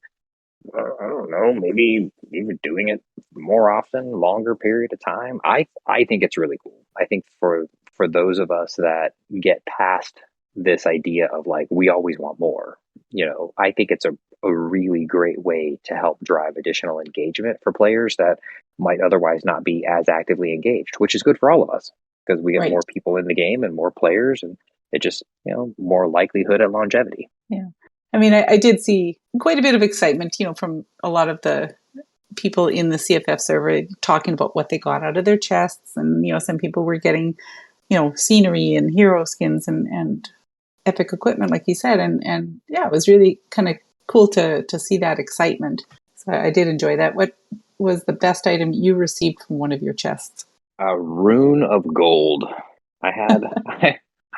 I don't know, maybe even doing it more often, longer period of time. I think it's really cool. I think for those of us that get past this idea of like we always want more, I think it's a really great way to help drive additional engagement for players that might otherwise not be as actively engaged, which is good for all of us because we get Right. more people in the game and more players, and it just, more likelihood at longevity. Yeah. I mean, I did see quite a bit of excitement, from a lot of the people in the CFF server talking about what they got out of their chests. And, some people were getting, scenery and hero skins and epic equipment, like you said. And yeah, it was really kind of cool to see that excitement. So I did enjoy that. What was the best item you received from one of your chests? A rune of gold. I had,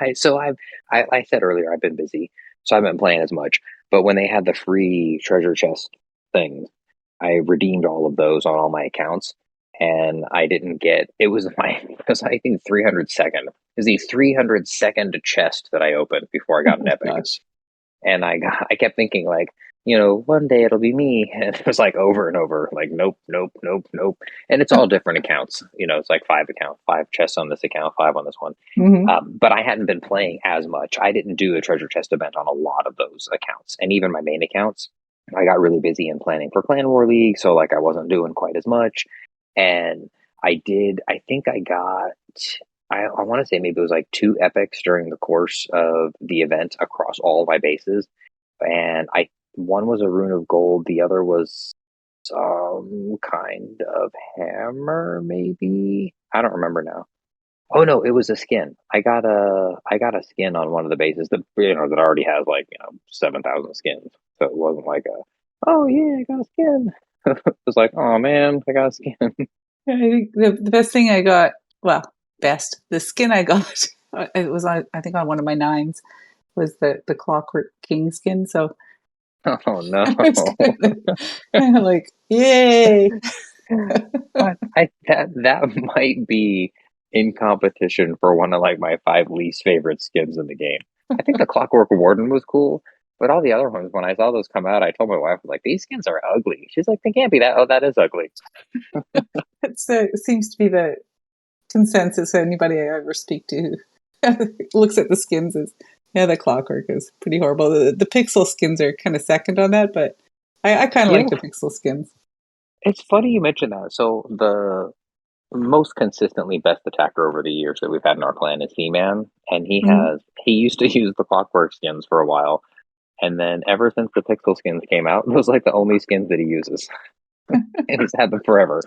I said earlier, I've been busy, so I haven't been playing as much. But when they had the free treasure chest things, I redeemed all of those on all my accounts. and I didn't get it was I think 302nd. It was the 302nd chest that I opened before I Oh got an my epic. gosh. And I kept thinking like, you know, one day it'll be me. And it was like over and over, like nope, nope, nope, nope. And it's all different accounts. You know, it's like five chests on this account, five on this one. Hmm. But I hadn't been playing as much. I didn't do a treasure chest event on a lot of those accounts, and even my main accounts. I got really busy in planning for Clan War League, so like I wasn't doing quite as much. And I did. I think I got. I want to say maybe it was like two epics during the course of the event across all of my bases, and I one was a rune of gold, the other was some kind of hammer, maybe. I don't remember now. Oh no, it was a skin. I got a skin on one of the bases that that already has like 7,000 skins. So it wasn't like a oh yeah, I got a skin. It was like oh man, I got a skin. I think the best thing I got, well, best, the skin I got, it was on, I think on one of my nines, was the Clockwork King skin. So Oh no. I was kind of like, yay. I that might be in competition for one of like my five least favorite skins in the game. I think the Clockwork Warden was cool, but all the other ones, when I saw those come out, I told my wife, like, these skins are ugly. She's like, they can't be that. Oh, that is ugly. It seems to be the consensus. Anybody I ever speak to who looks at the skins is, yeah, the Clockwork is pretty horrible. The pixel skins are kind of second on that, but I kind of You like know, the pixel skins. it's funny you mention that. So the most consistently best attacker over the years that we've had in our clan is He-Man, and Mhm. he used to use the Clockwork skins for a while, and then ever since the Pixel skins came out, those like the only skins that he uses, and he's had them forever.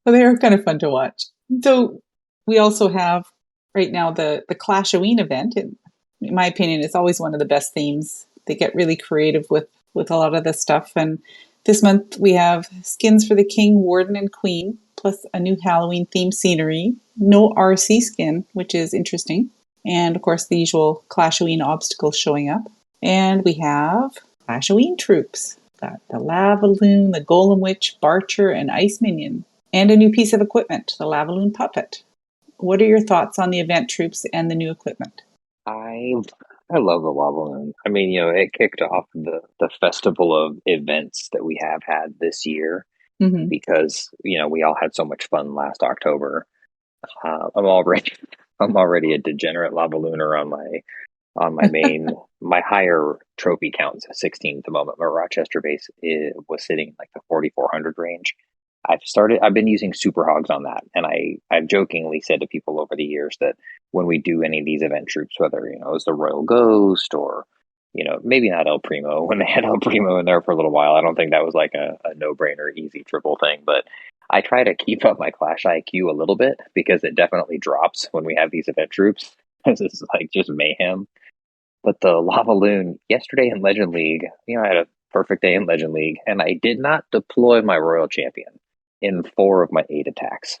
Well, they are kind of fun to watch. So we also have right now the Clashoween event. In my opinion, it's always one of the best themes. They get really creative with a lot of the stuff. And this month we have skins for the King, Warden, and Queen, plus a new Halloween themed scenery. No RC skin, which is interesting. And of course, the usual Clashoween obstacles showing up. And we have Clashoween troops. Got the Lava Loon, the Golem Witch, Barcher, and Ice Minion, and a new piece of equipment, the Lavaloon puppet. What are your thoughts on the event troops and the new equipment? I I love the Lava Loon. I mean, it kicked off the festival of events that we have had this year Mm-hmm. because we all had so much fun last October. I'm already I'm already a degenerate Lava Looner on my main my higher trophy count's 16 at the moment. My Rochester base was sitting like the 4,400 range. I've been using super hogs on that, and I've jokingly said to people over the years that when we do any of these event troops, whether it's the Royal Ghost or maybe not El Primo, when they had El Primo in there for a little while, I don't think that was like a no brainer easy triple thing, but I try to keep up my Clash IQ a little bit because it definitely drops when we have these event troops. It's like just mayhem. But the Lava Loon yesterday in Legend League, I had a perfect day in Legend League, and I did not deploy my Royal Champion in four of my eight attacks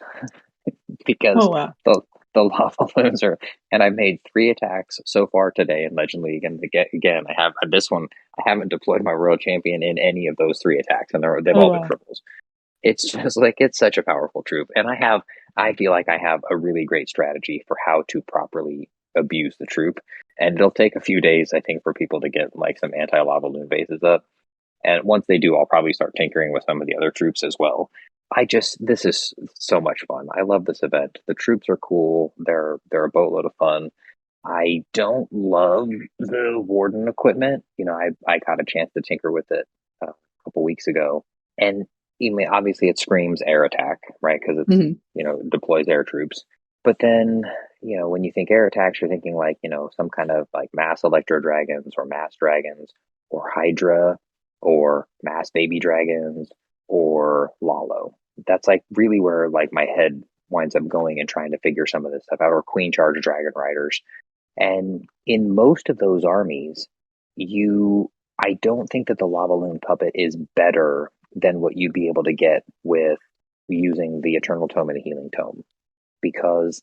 Oh, because wow. the the Lava Loons are, and I've made three attacks so far today in Legend League, and again, I have this one. I haven't deployed my Royal Champion in any of those three attacks, and they've Oh, all been wow. triples. It's just like it's such a powerful troop, and I feel like I have a really great strategy for how to properly abuse the troop, and it'll take a few days, I think, for people to get like some anti-lava loon bases up, and once they do, I'll probably start tinkering with some of the other troops as well. This is so much fun. I love this event. The troops are cool. They're a boatload of fun. I don't love the warden equipment. I got a chance to tinker with it a couple weeks ago, and obviously it screams air attack, right? Because it's Mm-hmm. deploys air troops. But then when you think air attacks, you're thinking like some kind of like mass electro dragons or mass dragons or Hydra or mass baby dragons or Lalo. That's like really where like my head winds up going and trying to figure some of this stuff out, or Queen Charge Dragon Riders. And in most of those armies, I don't think that the Lava Loon puppet is better than what you'd be able to get with using the Eternal Tome and the Healing Tome. Because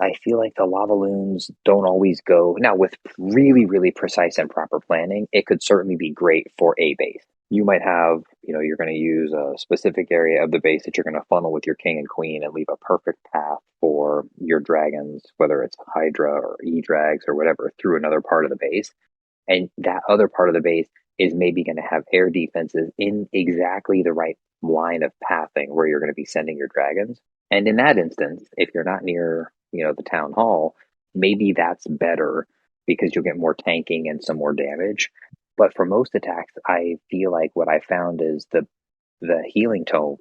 I feel like the Lava Loons don't always go. Now, with really, really precise and proper planning, it could certainly be great for a base. you might have, you're going to use a specific area of the base that you're going to funnel with your king and queen and leave a perfect path for your dragons, whether it's Hydra or E-Drags or whatever, through another part of the base. And that other part of the base is maybe going to have air defenses in exactly the right line of pathing where you're going to be sending your dragons. And in that instance, if you're not near, the town hall, maybe that's better because you'll get more tanking and some more damage. But for most attacks, I feel like what I found is the healing tome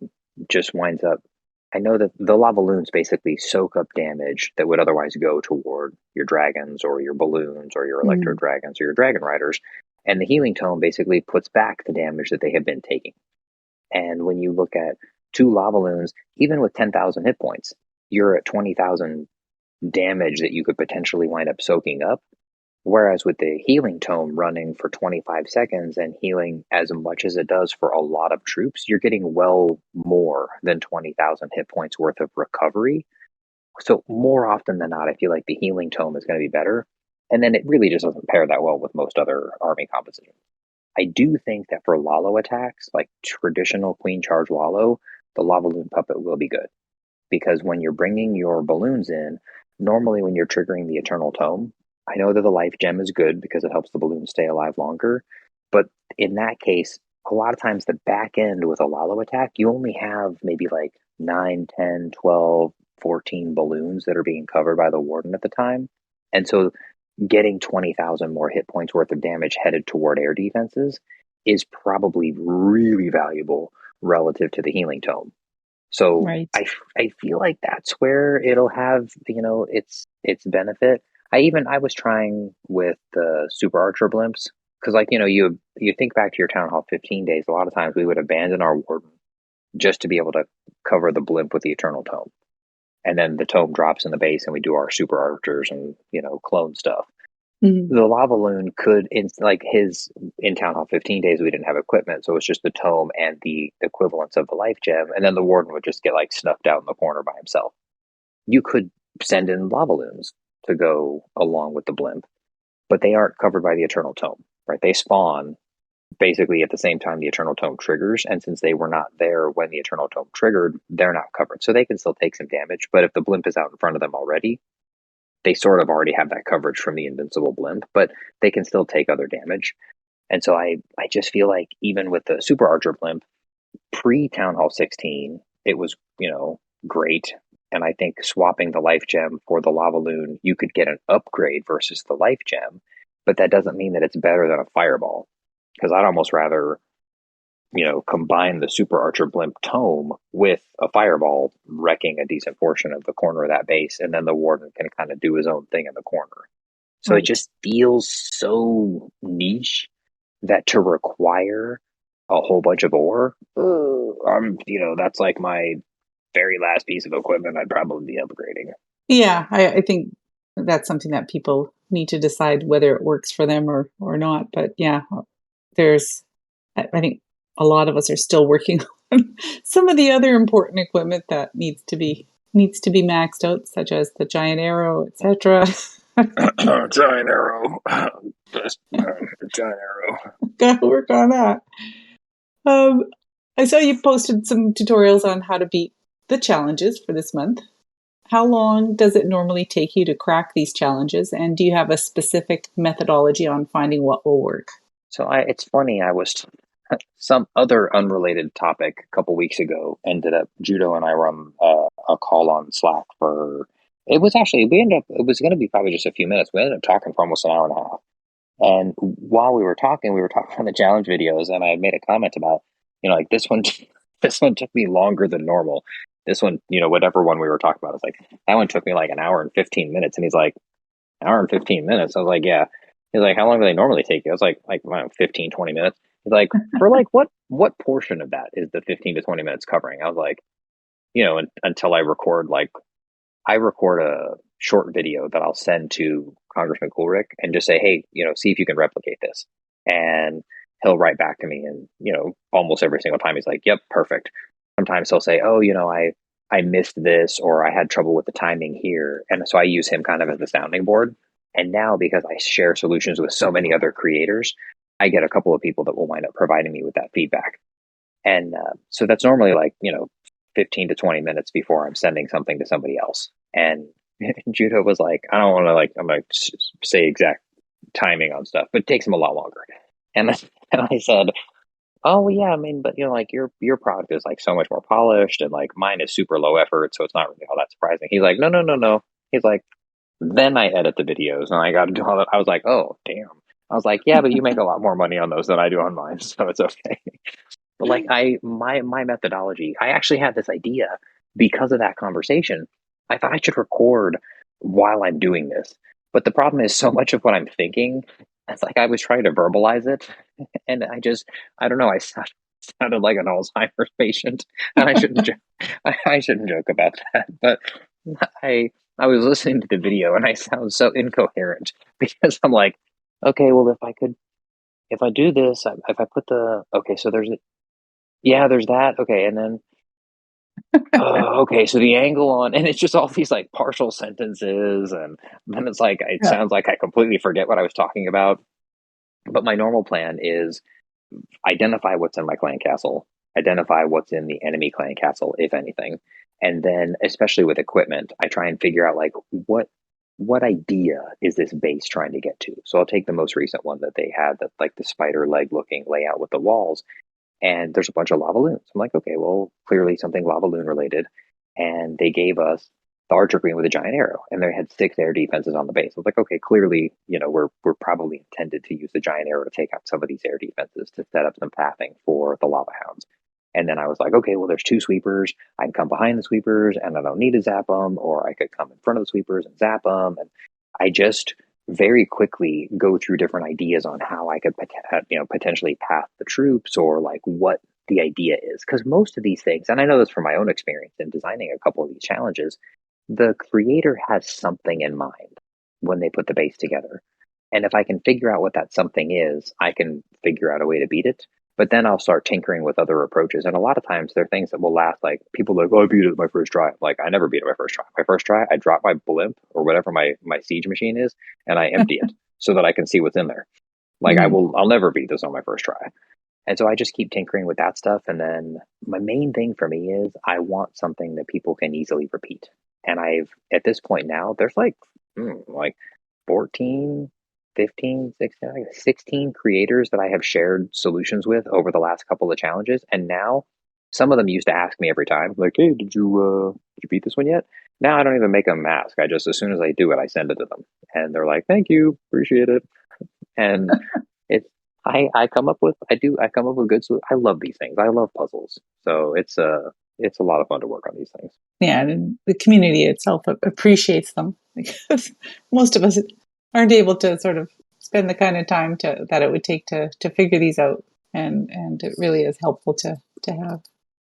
just winds up. I know that the lava loons basically soak up damage that would otherwise go toward your dragons or your balloons or your electro dragons or your dragon riders. And the healing tome basically puts back the damage that they have been taking. And when you look at 2 lava loons, even with 10,000 hit points, you're at 20,000 damage that you could potentially wind up soaking up. Whereas with the healing tome running for 25 seconds and healing as much as it does for a lot of troops, you're getting well more than 20,000 hit points worth of recovery. So more often than not, I feel like the healing tome is going to be better. And then it really just doesn't pair that well with most other army compositions. I do think that for Lalo attacks, like traditional Queen Charge Lalo, the Lava Loon Puppet will be good. Because when you're bringing your balloons in, normally when you're triggering the Eternal Tome, I know that the life gem is good because it helps the balloon stay alive longer. But in that case, a lot of times the back end with a Lalo attack, you only have maybe like 9, 10, 12, 14 balloons that are being covered by the Warden at the time. And so getting 20,000 more hit points worth of damage headed toward air defenses is probably really valuable relative to the healing tome. So Right. I feel like that's where it'll have, its benefit. I was trying with the Super Archer blimps because, like, you think back to your Town Hall 15 days. A lot of times we would abandon our Warden just to be able to cover the blimp with the Eternal Tome, and then the tome drops in the base, and we do our Super Archers and clone stuff. Mm-hmm. The Lava Loon could, in Town Hall 15 days, we didn't have equipment, so it was just the tome and the equivalents of the life gem, and then the Warden would just get like snuffed out in the corner by himself. You could send in Lava Loons to go along with the blimp, but they aren't covered by the Eternal Tome, right? They spawn basically at the same time the Eternal Tome triggers, and since they were not there when the Eternal Tome triggered, they're not covered. So they can still take some damage, but if the blimp is out in front of them already, they sort of already have that coverage from the invincible blimp, but they can still take other damage. And so I just feel like even with the Super Archer blimp, pre-Town Hall 16, it was, great. And I think swapping the life gem for the Lava Loon, you could get an upgrade versus the life gem, but that doesn't mean that it's better than a fireball. Because I'd almost rather, combine the Super Archer blimp tome with a fireball wrecking a decent portion of the corner of that base, and then the Warden can kind of do his own thing in the corner. So Right. it just feels so niche that to require a whole bunch of ore, that's like my very last piece of equipment I'd probably be upgrading. Yeah, I think that's something that people need to decide whether it works for them or not. But yeah, there's I think a lot of us are still working on some of the other important equipment that needs to be maxed out, such as the giant arrow, etc. Giant arrow. Giant arrow. Gotta work on that. Um, I saw you posted some tutorials on how to beat the challenges for this month. How long does it normally take you to crack these challenges? And do you have a specific methodology on finding what will work? So it's funny, I was some other unrelated topic a couple weeks ago. Ended up Judo and I were on a call on Slack for. It was actually it was going to be probably just a few minutes. We ended up talking for almost an hour and a half. And while we were talking on the challenge videos, and I made a comment about, like this one, this one took me longer than normal. This one, whatever one we were talking about, it's like that one took me like an hour and 15 minutes. And he's like, an hour and 15 minutes. I was like, yeah. He's like, how long do they normally take you? I was like, 15, 20 minutes. He's like, for like, what portion of that is the 15 to 20 minutes covering? I was like, until I record a short video that I'll send to Congressman Coolrick and just say, hey, see if you can replicate this. And he'll write back to me, and, almost every single time he's like, yep, perfect. Sometimes he'll say, oh, I missed this, or I had trouble with the timing here. And so I use him kind of as the sounding board. And now, because I share solutions with so many other creators, I get a couple of people that will wind up providing me with that feedback. And so that's normally like, 15 to 20 minutes before I'm sending something to somebody else. And Judo was like, I don't want to I'm like say exact timing on stuff, but it takes him a lot longer. And and I said, oh yeah, I mean, but like your product is like so much more polished, and like mine is super low effort, so it's not really all that surprising. He's like, no. He's like, then I edit the videos and I got to do all that. I was like, oh damn. I was like, yeah, but you make a lot more money on those than I do on mine, so it's okay. But like my methodology, I actually had this idea because of that conversation. I thought I should record while I'm doing this. But the problem is so much of what I'm thinking, it's like I was trying to verbalize it and I don't know, sounded like an Alzheimer's patient, and I shouldn't I shouldn't joke about that. But I was listening to the video and I sound so incoherent because I'm like, okay, well if I do this, if I put okay, so there's that. Okay. And then, okay. So the angle and it's just all these like partial sentences. And then it's like, it Yeah. sounds like I completely forget what I was talking about. But my normal plan is identify what's in my clan castle, identify what's in the enemy clan castle, if anything. And then, especially with equipment, I try and figure out like what idea is this base trying to get to? So I'll take the most recent one that they had, that like the spider leg looking layout with the walls, and there's a bunch of lava loons. I'm like, okay, well, clearly something lava loon related. And they gave us the archer queen with a giant arrow, and they had 6 air defenses on the base. I was like, okay, clearly, we're probably intended to use the giant arrow to take out some of these air defenses to set up some pathing for the lava hounds. And then I was like, okay, well, there's 2 sweepers. I can come behind the sweepers, and I don't need to zap them, or I could come in front of the sweepers and zap them. And I just very quickly go through different ideas on how I could, potentially path the troops, or like what the idea is. Because most of these things, and I know this from my own experience in designing a couple of these challenges, the creator has something in mind when they put the base together. And if I can figure out what that something is, I can figure out a way to beat it. But then I'll start tinkering with other approaches. And a lot of times they're things that will last, like people are like, oh, I beat it my first try. Like, I never beat it my first try. My first try, I drop my blimp or whatever my siege machine is, and I empty it so that I can see what's in there. Like I'll never beat this on my first try. And so I just keep tinkering with that stuff. And then my main thing for me is I want something that people can easily repeat. And at this point now, there's like 14, 15, 16 creators that I have shared solutions with over the last couple of challenges. And now some of them used to ask me every time, like, hey, did you beat this one yet? Now I don't even make them ask. I just, as soon as I do it, I send it to them. And they're like, thank you, appreciate it. And it's, I come up with good solutions. I love these things. I love puzzles. So it's a lot of fun to work on these things. Yeah, and the community itself appreciates them, because most of us aren't able to sort of spend the kind of time that it would take to figure these out, and it really is helpful to have.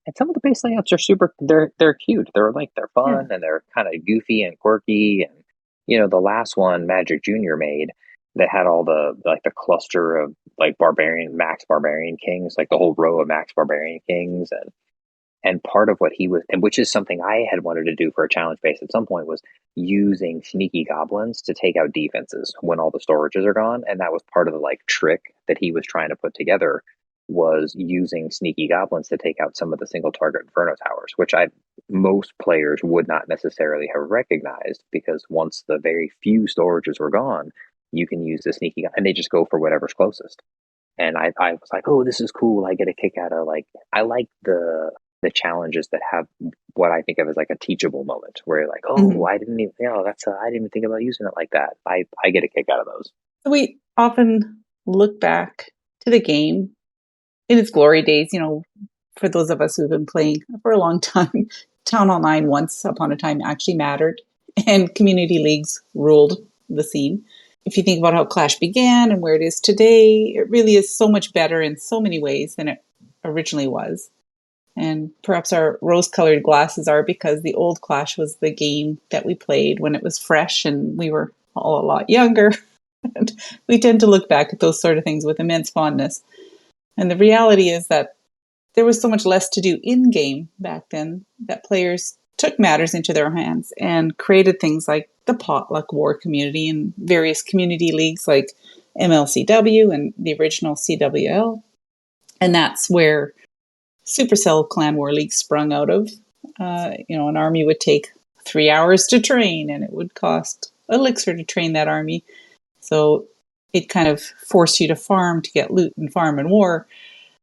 And some of the base layouts are super. They're cute. They're fun, and they're kind of goofy and quirky. And the last one Magic Junior made that had all the cluster of like max barbarian kings, like the whole row of max barbarian kings, and part of what he was, and which is something I had wanted to do for a challenge base at some point, was using sneaky goblins to take out defenses when all the storages are gone. And that was part of the trick that he was trying to put together, was using sneaky goblins to take out some of the single target inferno towers, which most players would not necessarily have recognized, because once the very few storages were gone, you can use the sneaky, and they just go for whatever's closest. And I was like, oh, this is cool. I get a kick out of I like the challenges that have what I think of as like a teachable moment, where you're like, oh, I didn't even, I didn't even think about using it like that. I get a kick out of those. So we often look back to the game in its glory days. For those of us who've been playing for a long time, Town Hall 9 once upon a time actually mattered, and community leagues ruled the scene. If you think about how Clash began and where it is today, it really is so much better in so many ways than it originally was. And perhaps our rose-colored glasses are because the old Clash was the game that we played when it was fresh and we were all a lot younger. And we tend to look back at those sort of things with immense fondness. And the reality is that there was so much less to do in-game back then that players took matters into their hands and created things like the Potluck War community and various community leagues like MLCW and the original CWL. And that's where Supercell Clan War League sprung out of. An army would take 3 hours to train, and it would cost elixir to train that army. So it kind of forced you to farm to get loot and farm and war.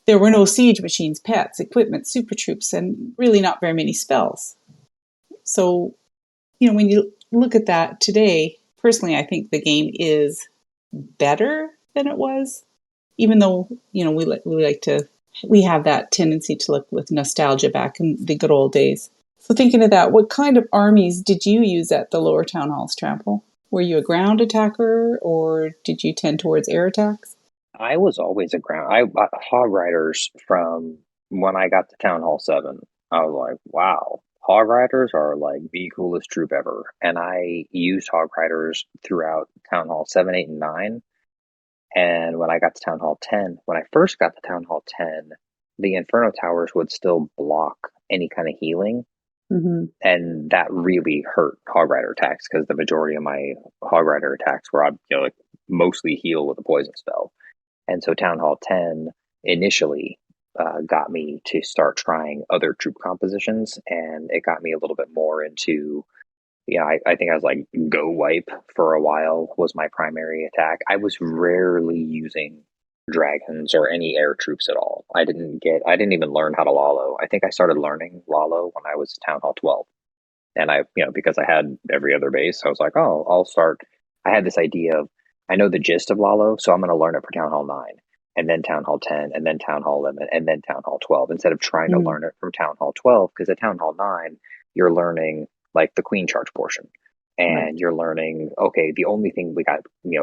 There were no siege machines, pets, equipment, super troops, and really not very many spells. So, when you look at that today, personally, I think the game is better than it was, even though, we have that tendency to look with nostalgia back in the good old days. So thinking of that, what kind of armies did you use at the lower town halls, Trample? Were you a ground attacker, or did you tend towards air attacks? I was always a ground. Hog Riders from when I got to Town Hall 7. I was like, wow, Hog Riders are like the coolest troop ever. And I used Hog Riders throughout Town Hall 7, 8, and 9. And when I got to Town Hall 10, when I first got to Town Hall 10, the Inferno Towers would still block any kind of healing. Mm-hmm. And that really hurt Hog Rider attacks because the majority of my Hog Rider attacks were, mostly heal with a poison spell. And so Town Hall 10 initially got me to start trying other troop compositions, and it got me a little bit more into, I think I was like Go Wipe for a while was my primary attack. I was rarely using dragons or any air troops at all. I didn't even learn how to Lalo. I think I started learning Lalo when I was Town Hall 12. And because I had every other base, I was like, oh, I'll start. I had this idea of, I know the gist of Lalo, so I'm going to learn it for Town Hall 9, and then Town Hall 10, and then Town Hall 11, and then Town Hall 12, instead of trying to learn it from Town Hall 12, because at Town Hall 9, you're learning like the Queen Charge portion. And you're learning, okay, the only thing we got,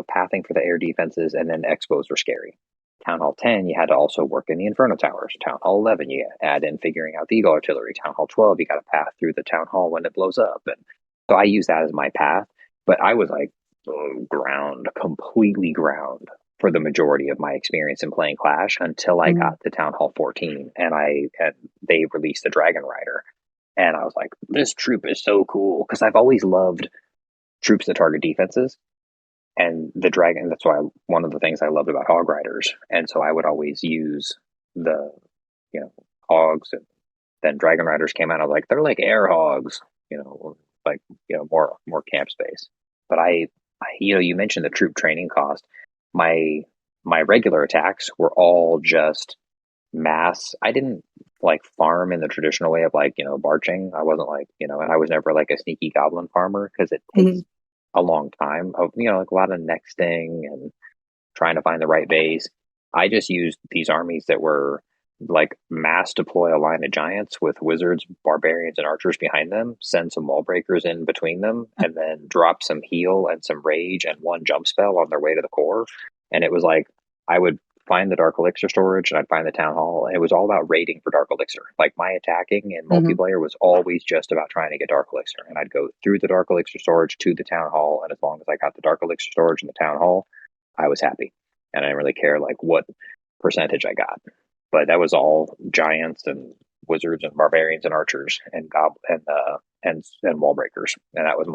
pathing for the air defenses, and then expos were scary. Town Hall 10, you had to also work in the Inferno Towers. Town Hall 11, you add in figuring out the Eagle Artillery. Town Hall 12, you got to path through the Town Hall when it blows up. And so I use that as my path. But I was like, completely ground for the majority of my experience in playing Clash until I got to Town Hall 14, and they released the Dragon Rider. And I was like, this troop is so cool, because I've always loved troops that target defenses. And the dragon, that's why one of the things I loved about Hog Riders. And so I would always use the, hogs. And then Dragon Riders came out. I was like, they're like air hogs, more camp space. But you mentioned the troop training cost. My regular attacks were all just mass. I didn't like farm in the traditional way of barching. I wasn't and I was never like a sneaky goblin farmer, because it takes a long time of a lot of nexting and trying to find the right base. I just used these armies that were like mass deploy a line of giants with wizards, barbarians, and archers behind them, send some wall breakers in between them, and then drop some heal and some rage and one jump spell on their way to the core. And it was like I would find the Dark Elixir storage, and I'd find the Town Hall, and it was all about raiding for Dark Elixir. Like my attacking in multiplayer was always just about trying to get Dark Elixir, and I'd go through the Dark Elixir storage to the Town Hall, and as long as I got the Dark Elixir storage in the Town Hall, I was happy, and I didn't really care what percentage I got. But that was all giants and wizards and barbarians and archers and wall breakers, and that was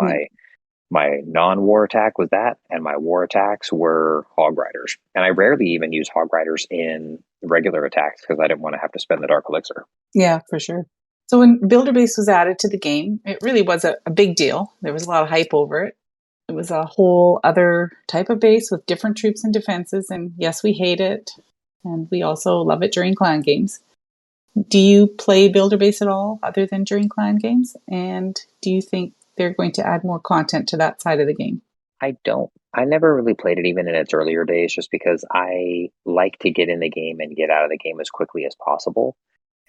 my non-war attack was that, and my war attacks were Hog Riders. And I rarely even use Hog Riders in regular attacks because I didn't want to have to spend the Dark Elixir. Yeah, for sure. So when Builder Base was added to the game, it really was a big deal. There was a lot of hype over it. It was a whole other type of base with different troops and defenses. And yes, we hate it. And we also love it during clan games. Do you play Builder Base at all other than during clan games? And do you think they're going to add more content to that side of the game? I don't. I never really played it even in its earlier days, just because I like to get in the game and get out of the game as quickly as possible.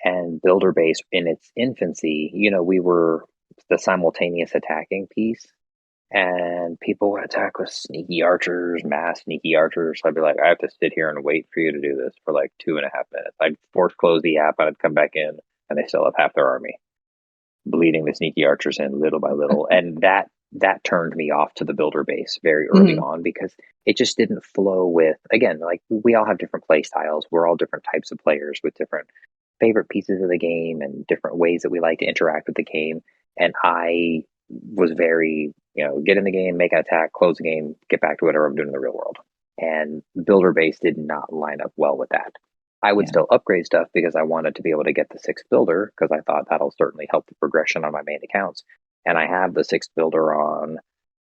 And Builder Base in its infancy, we were the simultaneous attacking piece, and people would attack with sneaky archers, mass sneaky archers. I'd be like, I have to sit here and wait for you to do this for like 2.5 minutes. I'd force close the app, and I'd come back in, and they still have half their army, bleeding the sneaky archers in little by little. And that turned me off to the Builder Base very early on, because it just didn't flow with, again, like we all have different play styles. We're all different types of players with different favorite pieces of the game and different ways that we like to interact with the game. And I was very, get in the game, make an attack, close the game, get back to whatever I'm doing in the real world. and builder base did not line up well with that. I would Yeah. still upgrade stuff because I wanted to be able to get the sixth builder because I thought that'll certainly help the progression on my main accounts. And I have the sixth builder on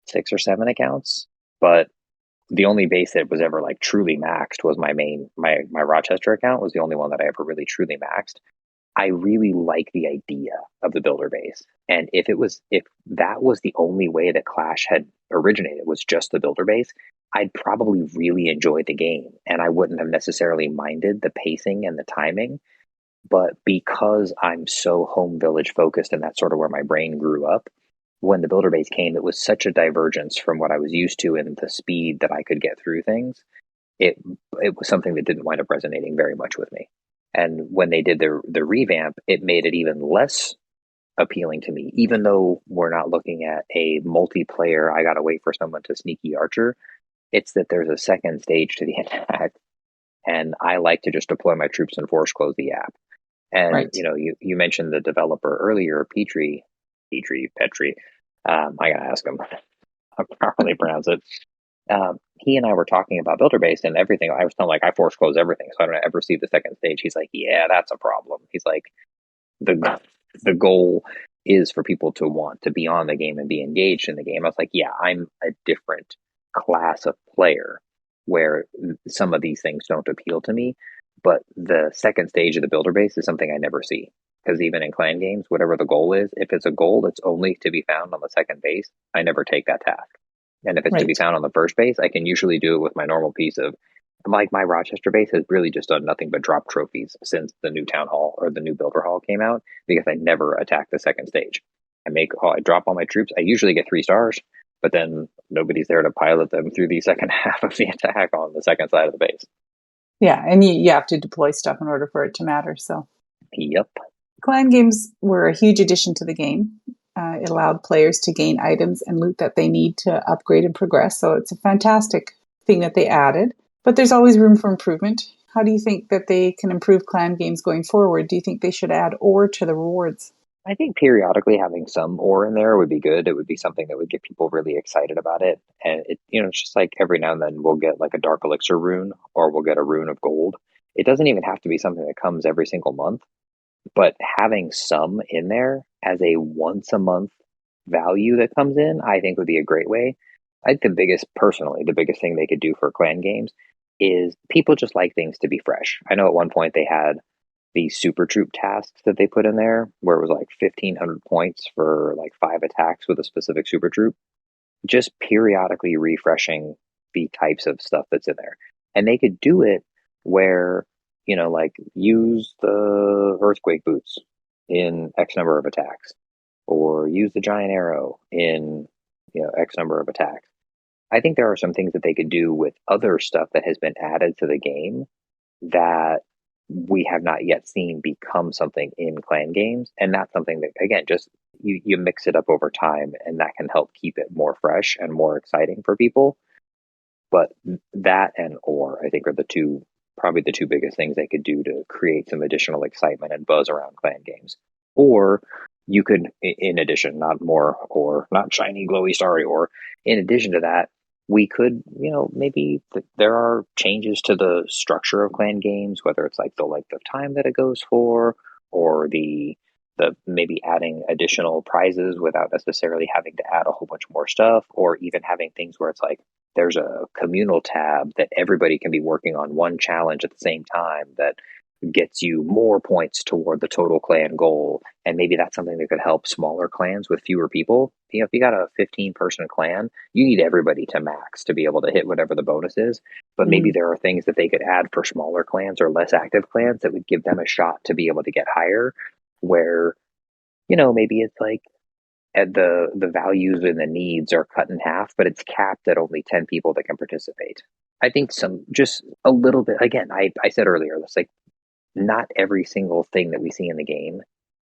6 or 7 accounts, but the only base that was ever like truly maxed was my Rochester account was the only one that I ever really truly maxed. I really like the idea of the builder base. And if that was the only way that Clash had originated was just the builder base, I'd probably really enjoy the game and I wouldn't have necessarily minded the pacing and the timing. But because I'm so home village focused and that's sort of where my brain grew up, when the builder base came, it was such a divergence from what I was used to and the speed that I could get through things. It it was something that didn't wind up resonating very much with me. And when they did the revamp, it made it even less appealing to me, even though we're not looking at a multiplayer, I gotta wait for someone to sneaky archer. It's that there's a second stage to the attack, and I like to just deploy my troops and force close the app. And Right. you mentioned the developer earlier, Petri. I gotta ask him how to properly pronounce it. He and I were talking about builder base and everything. I was telling like I force close everything, so I don't ever see the second stage. He's like, yeah, that's a problem. He's like, the the goal is for people to want to be on the game and be engaged in the game. I was like, yeah, I'm a different class of player where some of these things don't appeal to me. But the second stage of the builder base is something I never see. Because even in clan games, whatever the goal is, if it's a goal that's only to be found on the second base, I never take that task. And if it's to be Right. found on the first base, I can usually do it with my normal piece of like my Rochester base has really just done nothing but drop trophies since the new town hall or the new builder hall came out because I never attack the second stage. I drop all my troops. I usually get 3 stars, but then nobody's there to pilot them through the second half of the attack on the second side of the base. Yeah. And you have to deploy stuff in order for it to matter. So Yep. clan games were a huge addition to the game. It allowed players to gain items and loot that they need to upgrade and progress. So it's a fantastic thing that they added. But there's always room for improvement. How do you think that they can improve clan games going forward? Do you think they should add ore to the rewards? I think periodically having some ore in there would be good. It would be something that would get people really excited about it. And it's just like every now and then we'll get like a dark elixir rune or we'll get a rune of gold. It doesn't even have to be something that comes every single month, but having some in there as a once a month value that comes in, I think would be a great way. I think the biggest thing they could do for clan games is people just like things to be fresh. I know at one point they had these super troop tasks that they put in there where it was like 1,500 points for like 5 attacks with a specific super troop, just periodically refreshing the types of stuff that's in there. And they could do it where, like use the earthquake boots in X number of attacks, or use the giant arrow in, X number of attacks. I think there are some things that they could do with other stuff that has been added to the game that we have not yet seen become something in clan games. And that's something that, again, just you mix it up over time and that can help keep it more fresh and more exciting for people. But that and ore, I think, are probably the two biggest things they could do to create some additional excitement and buzz around clan games. Or you could, in addition, not more or not shiny, glowy, starry ore. In addition to that, we could, maybe there are changes to the structure of clan games, whether it's like the length of time that it goes for, or the maybe adding additional prizes without necessarily having to add a whole bunch more stuff, or even having things where it's like there's a communal tab that everybody can be working on one challenge at the same time that gets you more points toward the total clan goal. And maybe that's something that could help smaller clans with fewer people. If you got a 15-person clan, you need everybody to max to be able to hit whatever the bonus is. But maybe there are things that they could add for smaller clans or less active clans that would give them a shot to be able to get higher, where, maybe it's like the values and the needs are cut in half, but it's capped at only 10 people that can participate. I think just a little bit, again, I said earlier, it's like not every single thing that we see in the game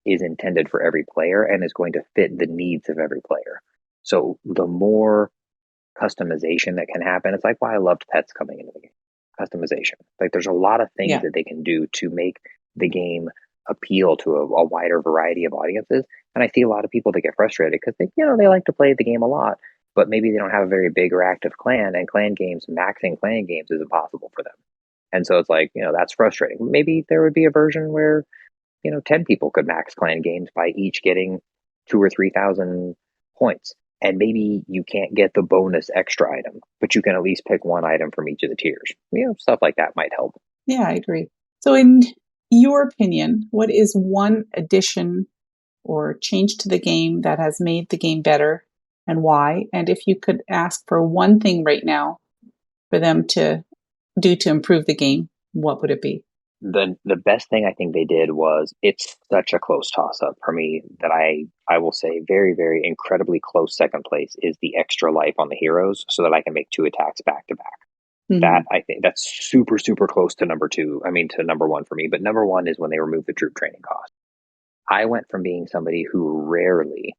is intended for every player and is going to fit the needs of every player. So the more customization that can happen, it's like why I loved pets coming into the game. Customization. Like there's a lot of things Yeah. that they can do to make the game appeal to a wider variety of audiences. And I see a lot of people that get frustrated because they like to play the game a lot, but maybe they don't have a very big or active clan, and clan games, maxing clan games is impossible for them. And so it's like, that's frustrating. Maybe there would be a version where, 10 people could max clan games by each getting 2 or 3,000 points. And maybe you can't get the bonus extra item, but you can at least pick one item from each of the tiers. Stuff like that might help. Yeah, I agree. So in your opinion, what is one addition or change to the game that has made the game better and why? And if you could ask for one thing right now for them to do to improve the game, what would it be? The best thing I think they did was, it's such a close toss up for me that I will say very, very incredibly close second place is the extra life on the heroes, so that I can make 2 attacks back to back. That, I think that's super, super close to number 2. I mean, to number 1 for me, but number 1 is when they removed the troop training cost. I went from being somebody who rarely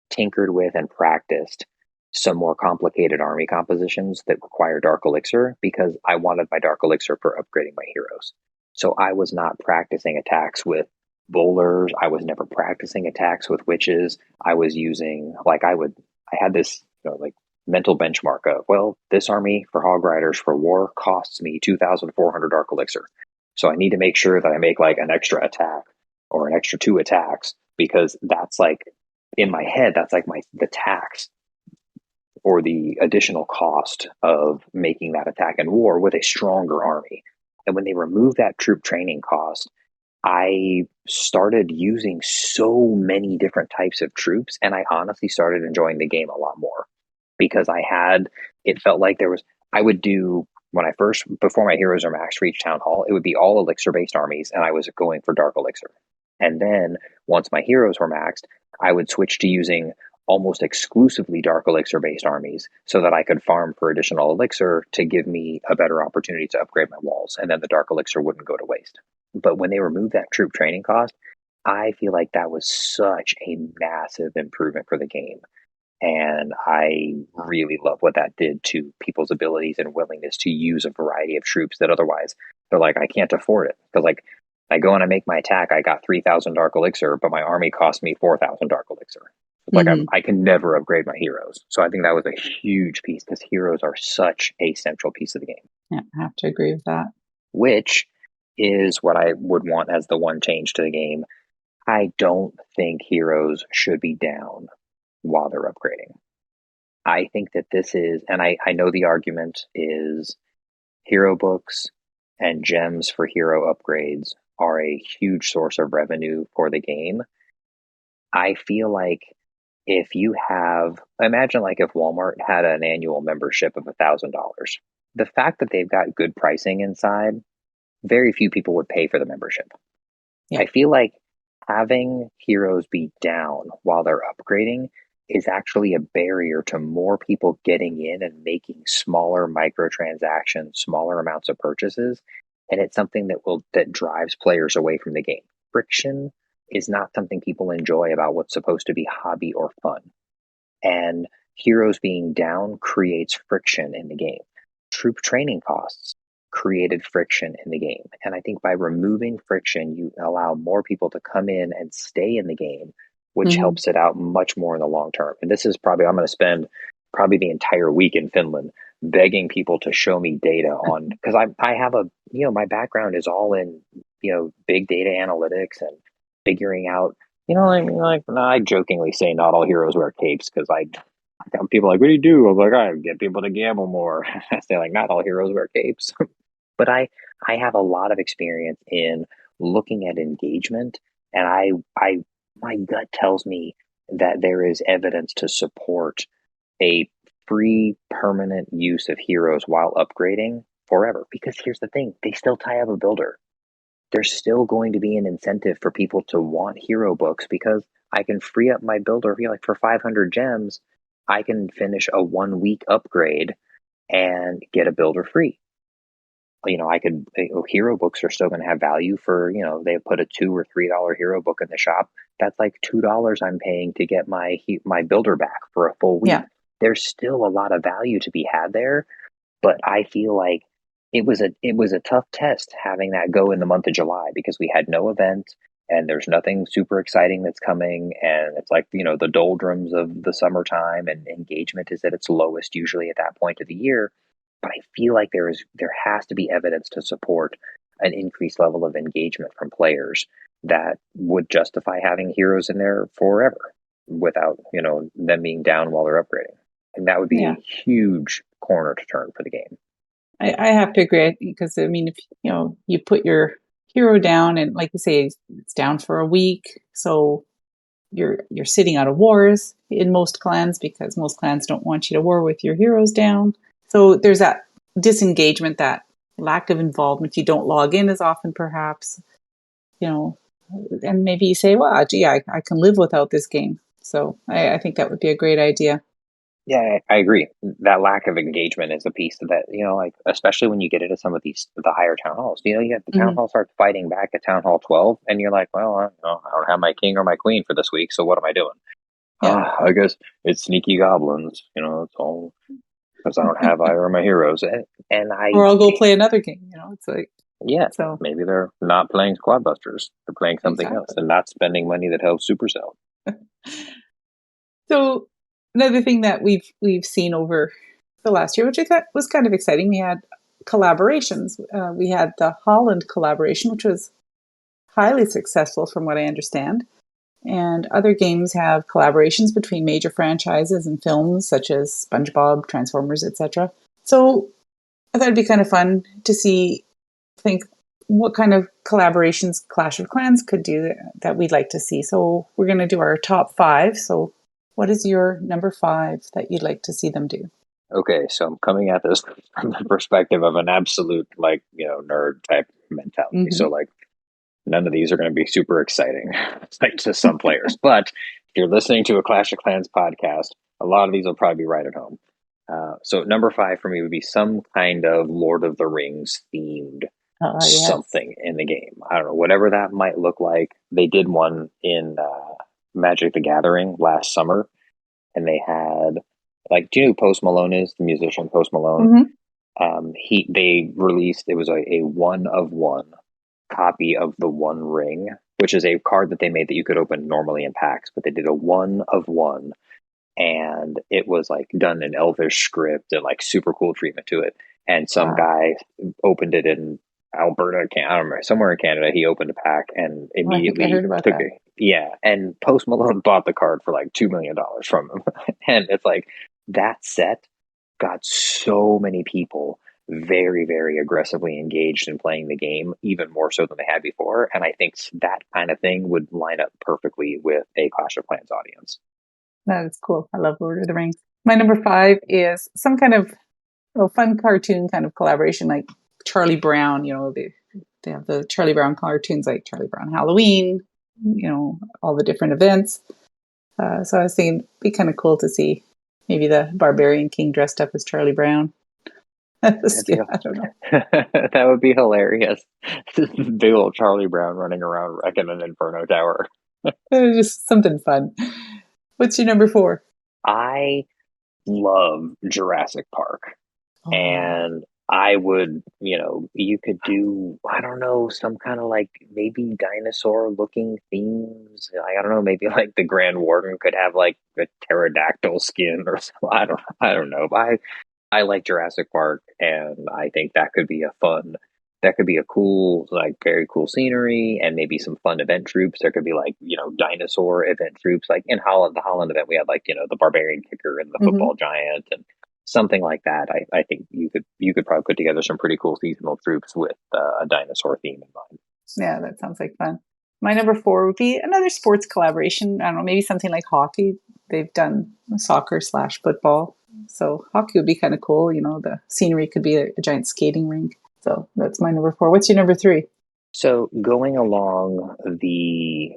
tinkered with and practiced some more complicated army compositions that require Dark Elixir, because I wanted my Dark Elixir for upgrading my heroes. So I was not practicing attacks with bowlers. I was never practicing attacks with witches. I was using, I had this, mental benchmark of, well, this army for Hog Riders for war costs me 2,400 Dark Elixir. So I need to make sure that I make an extra attack or an extra 2 attacks, because that's in my head, that's the tax or the additional cost of making that attack in war with a stronger army. And when they removed that troop training cost, I started using so many different types of troops, and I honestly started enjoying the game a lot more, because it felt like I would do, before my heroes are maxed for each town hall, it would be all elixir based armies, and I was going for Dark Elixir. And then once my heroes were maxed, I would switch to using almost exclusively Dark Elixir based armies, so that I could farm for additional elixir to give me a better opportunity to upgrade my walls, and then the Dark Elixir wouldn't go to waste. But when they removed that troop training cost, I feel like that was such a massive improvement for the game. And I really love what that did to people's abilities and willingness to use a variety of troops that otherwise they're like, I can't afford it. Because I go and I make my attack, I got 3,000 Dark Elixir, but my army cost me 4,000 Dark Elixir. I can never upgrade my heroes. So I think that was a huge piece, because heroes are such a central piece of the game. Yeah, I have to agree with that. Which is what I would want as the one change to the game. I don't think heroes should be down while they're upgrading. I think that this is, and I know the argument is hero books and gems for hero upgrades are a huge source of revenue for the game. I feel like if you imagine if Walmart had an annual membership of $1,000, the fact that they've got good pricing inside, very few people would pay for the membership. Yeah. I feel like having heroes be down while they're upgrading is actually a barrier to more people getting in and making smaller microtransactions, smaller amounts of purchases. And it's something that drives players away from the game. Friction is not something people enjoy about what's supposed to be hobby or fun. And heroes being down creates friction in the game. Troop training costs created friction in the game. And I think by removing friction, you allow more people to come in and stay in the game, which helps it out much more in the long term. And this is I'm going to spend probably the entire week in Finland begging people to show me data on, because I have my background is all in, big data analytics and figuring out, I jokingly say not all heroes wear capes, because people are like, what do you do? I'm like, I get people to gamble more. I say not all heroes wear capes. But I have a lot of experience in looking at engagement, and my gut tells me that there is evidence to support a free permanent use of heroes while upgrading forever. Because here's the thing, they still tie up a builder. There's still going to be an incentive for people to want hero books, because I can free up my builder. For 500 gems, I can finish a 1 week upgrade and get a builder free. Hero books are still going to have value for, they put a $2 or $3 hero book in the shop. That's $2 I'm paying to get my builder back for a full week. Yeah. There's still a lot of value to be had there, but I feel like it was a tough test having that go in the month of July, because we had no event. and there's nothing super exciting that's coming, and it's like, the doldrums of the summertime, and engagement is at its lowest usually at that point of the year. But I feel like there has to be evidence to support an increased level of engagement from players that would justify having heroes in there forever without, them being down while they're upgrading. And that would be Yeah, a huge corner to turn for the game. I have to agree because I mean, if you put your hero down and like you say, it's down for a week, so you're sitting out of wars in most clans because most clans don't want you to war with your heroes down. So there's that disengagement, that lack of involvement. You don't log in as often, perhaps, you know, and maybe you say, well, gee, I can live without this game. So I think that would be a great idea. Yeah, I agree. That lack of engagement is a piece of that, like, especially when you get into some of the higher town halls. You have the town Hmm. hall start fighting back at town hall 12, and you're like, well, I don't have my king or my queen for this week, so what am I doing? Yeah. I guess it's sneaky goblins. It's all because I don't have either of my heroes, and Or I'll go play another game. It's like, yeah, so maybe they're not playing Squad Busters; they're playing something else, exactly. and not spending money that helps Supercell. So another thing that we've seen over the last year, which I thought was kind of exciting, we had collaborations. We had the Holland collaboration, which was highly successful, from what I understand. And other games have collaborations between major franchises and films, such as SpongeBob, Transformers, etc. So I thought it'd be kind of fun to think what kind of collaborations Clash of Clans could do that we'd like to see. So we're going to do our top 5. So what is your number 5 that you'd like to see them do? Okay, so I'm coming at this from the perspective of an absolute, like, nerd type mentality. Mm-hmm. So, like, none of these are going to be super exciting, like, to some players. But if you're listening to a Clash of Clans podcast, a lot of these will probably be right at home. So number 5 for me would be some kind of Lord of the Rings themed Yes. something in the game. I don't know, whatever that might look like. They did one in Magic the Gathering last summer, and they had, like, do you know who Post Malone is? The musician Post Malone. Mm-hmm. They released, it was a one of one copy of the One Ring, which is a card that they made that you could open normally in packs, but they did a one of one, and it was like done in Elvish script and like super cool treatment to it. And some Wow. guy opened it in Alberta, I don't remember, somewhere in Canada. He opened a pack and Oh, I think I immediately heard about took that. it. Yeah, and Post Malone bought the card for like $2 million from him, and it's like that set got so many people very, very aggressively engaged in playing the game, even more so than they had before. And I think that kind of thing would line up perfectly with a Clash of Clans audience. That is cool. I love Lord of the Rings. My number 5 is some kind of fun cartoon kind of collaboration, like Charlie Brown. They have the Charlie Brown cartoons, like Charlie Brown Halloween. All the different events. So I was thinking it'd be kind of cool to see maybe the Barbarian King dressed up as Charlie Brown. I don't know. That would be hilarious. Big old Charlie Brown running around wrecking an Inferno Tower. Just something fun. What's your number 4? I love Jurassic Park. Oh, And I would, you could do, I don't know, some kind of like maybe dinosaur looking themes. I don't know, maybe like the Grand Warden could have like a pterodactyl skin or something. I don't know. But I like Jurassic Park, and I think that could be a cool, like, very cool scenery, and maybe some fun event troops. There could be like, dinosaur event troops. Like in Holland, the Holland event, we had like, the barbarian kicker and the hmm, football giant and something like that. I think you could probably put together some pretty cool seasonal troops with a dinosaur theme in mind. yeah, that sounds like fun. My number 4 would be another sports collaboration. I don't know, maybe something like hockey. They've done soccer/football, so hockey would be kind of cool. The scenery could be a giant skating rink. So that's my number 4. What's your number 3? So going along the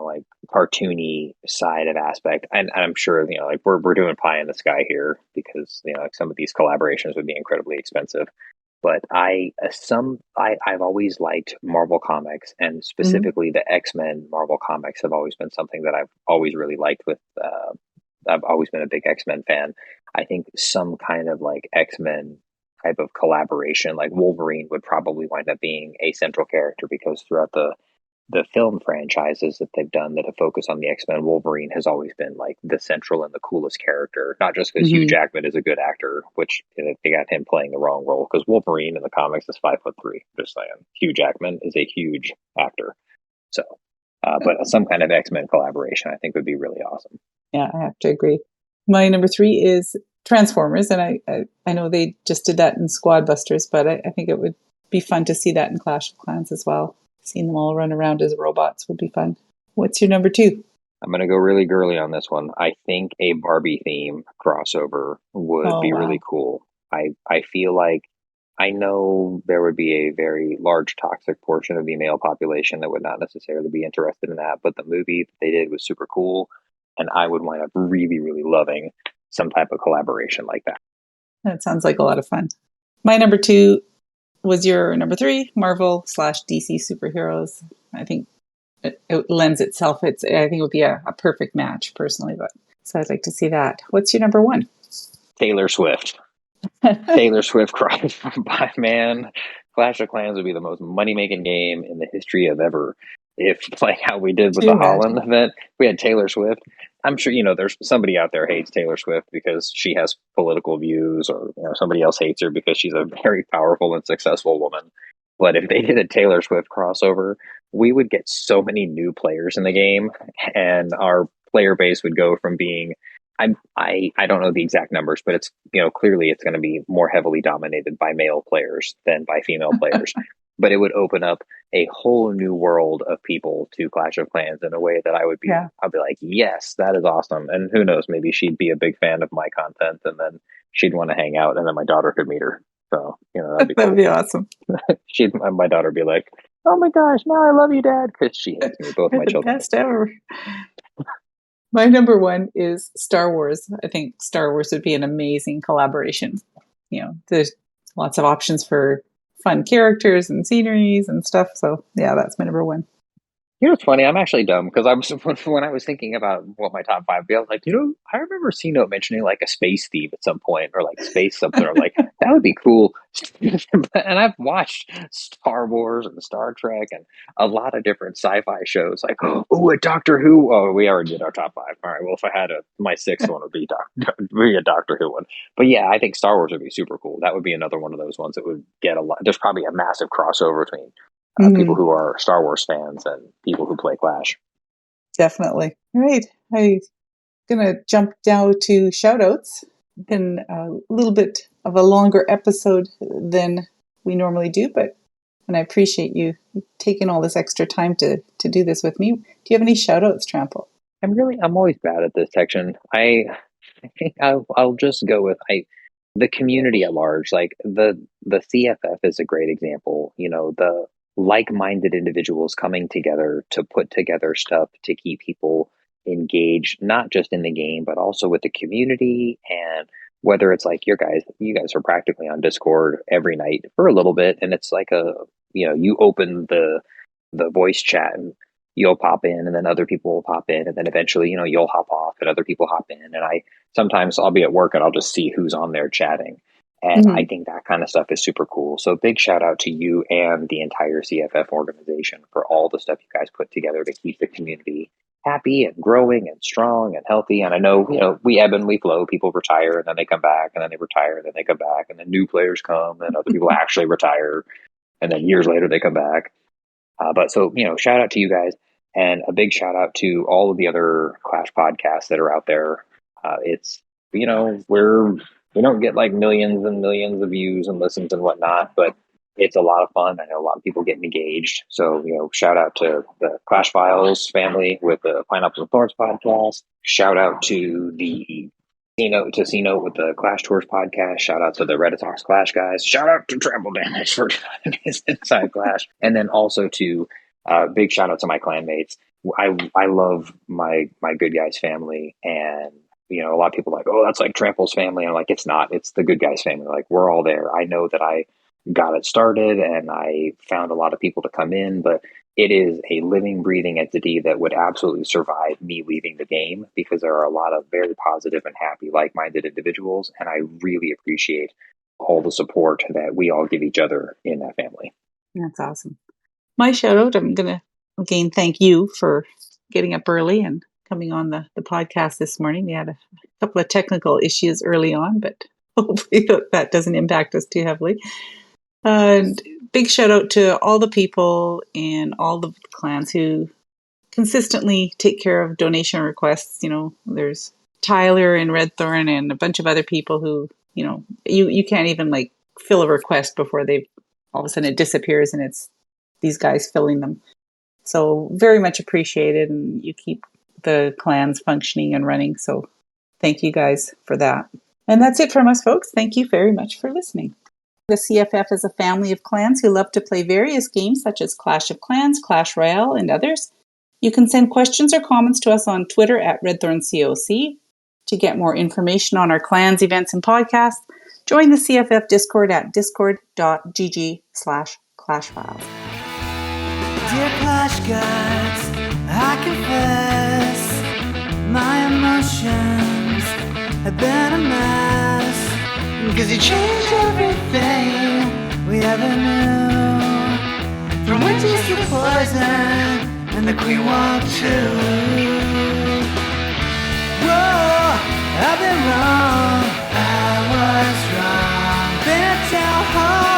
like cartoony side of aspect, and I'm sure like we're doing pie in the sky here because like some of these collaborations would be incredibly expensive. But I've always liked Marvel comics, and Mm-hmm. specifically the X-Men Marvel comics have always been something that I've always really liked. I've always been a big X-Men fan. I think some kind of like X-Men type of collaboration, like Wolverine would probably wind up being a central character because throughout the film franchises that they've done that have focused on the X-Men, Wolverine has always been like the central and the coolest character. Not just because Hugh Jackman is a good actor, which they got him playing the wrong role. Because Wolverine in the comics is 5'3". Just saying, Hugh Jackman is a huge actor. So, but some kind of X-Men collaboration, I think, would be really awesome. Yeah, I have to agree. My number 3 is Transformers, and I know they just did that in Squad Busters, but I think it would be fun to see that in Clash of Clans as well. Seeing them all run around as robots would be fun. What's your number 2? I'm going to go really girly on this one. I think a Barbie theme crossover would be really cool. I feel like, I know there would be a very large toxic portion of the male population that would not necessarily be interested in that, but the movie that they did was super cool, and I would wind up really, really loving some type of collaboration like that. That sounds like a lot of fun. My number 2 was your number 3, Marvel/DC superheroes. I think it lends itself. I think it would be a perfect match personally, but so I'd like to see that. What's your number 1? Taylor Swift. Taylor Swift cross by man. Clash of Clans would be the most money-making game in the history of ever. If, like how we did with the Holland event, we had Taylor Swift. I'm sure, there's somebody out there hates Taylor Swift because she has political views, or somebody else hates her because she's a very powerful and successful woman. But if they did a Taylor Swift crossover, we would get so many new players in the game, and our player base would go from being, I don't know the exact numbers, but it's, clearly it's going to be more heavily dominated by male players than by female players. But it would open up a whole new world of people to Clash of Clans in a way that I'd be like, yes, that is awesome. And who knows, maybe she'd be a big fan of my content, and then she'd want to hang out, and then my daughter could meet her. So, that'd be cool. That'd be awesome. My daughter would be like, oh my gosh, now I love you, Dad, because she hates me, both my children. Best ever. My number 1 is Star Wars. I think Star Wars would be an amazing collaboration. There's lots of options for fun characters and sceneries and stuff. So yeah, that's my number 1. It's funny. I'm actually dumb because when I was thinking about what my top 5 be, I was like, I remember C-Note mentioning like a space theme at some point, or like space something. I'm like, that would be cool. And I've watched Star Wars and Star Trek and a lot of different sci-fi shows. Like, a Doctor Who. Oh, we already did our top 5. All right. Well, if I had my 6th one would be a Doctor Who one. But yeah, I think Star Wars would be super cool. That would be another one of those ones that would get a lot. There's probably a massive crossover between people who are Star Wars fans and people who play Clash. Definitely. All right. I'm going to jump down to shout-outs. Been a little bit of a longer episode than we normally do, and I appreciate you taking all this extra time to do this with me. Do you have any shout-outs, Trample? I'm always bad at this section. I think I'll just go with the community at large. Like the CFF is a great example. The like-minded individuals coming together to put together stuff to keep people engaged, not just in the game, but also with the community. And whether it's like you guys are practically on Discord every night for a little bit, and it's like you open the voice chat and you'll pop in, and then other people will pop in, and then eventually you'll hop off and other people hop in, and sometimes I'll be at work and I'll just see who's on there chatting. And I think that kind of stuff is super cool. So big shout out to you and the entire CFF organization for all the stuff you guys put together to keep the community happy and growing and strong and healthy. And I know, we ebb and we flow. People retire and then they come back, and then they retire and then they come back, and then new players come and other people actually retire, and then years later they come back. But so, shout out to you guys, and a big shout out to all of the other Clash podcasts that are out there. It's, we don't get like millions and millions of views and listens and whatnot, but it's a lot of fun. I know a lot of people getting engaged. So, shout out to the Clash Files family with the Pineapples and Thorns podcast. Shout out to the C-Note with the Clash Tours podcast. Shout out to the Reddit Talks Clash guys. Shout out to Trample Damage for his inside Clash. And then also to big shout out to my clanmates. I love my Good Guys family, and a lot of people are like, oh, that's like Trample's family. I'm like, it's not. It's the Good Guys family. Like, we're all there. I know that I got it started and I found a lot of people to come in, but it is a living, breathing entity that would absolutely survive me leaving the game, because there are a lot of very positive and happy, like-minded individuals, and I really appreciate all the support that we all give each other in that family. That's awesome. My shout out, I'm going to again, thank you for getting up early and coming on the podcast this morning. We had a couple of technical issues early on, but hopefully that doesn't impact us too heavily. And big shout out to all the people in all the clans who consistently take care of donation requests. There's Tyler and Redthorn and a bunch of other people who, you can't even like fill a request before all of a sudden it disappears and it's these guys filling them. So very much appreciated, and you keep the clans functioning and running. So thank you guys for that. And that's it from us, folks. Thank you very much for listening. The CFF is a family of clans who love to play various games such as Clash of Clans, Clash Royale, and others. You can send questions or comments to us on Twitter at RedthornCOC. To get more information on our clans, events, and podcasts, join the CFF Discord at discord.gg/clashfiles. Dear Clash Gods, I confess my emotions have been a mess, 'cause you changed everything we ever knew, from witches to poison and the Queen Walk too. Whoa, I've been wrong, I was wrong, been a town hall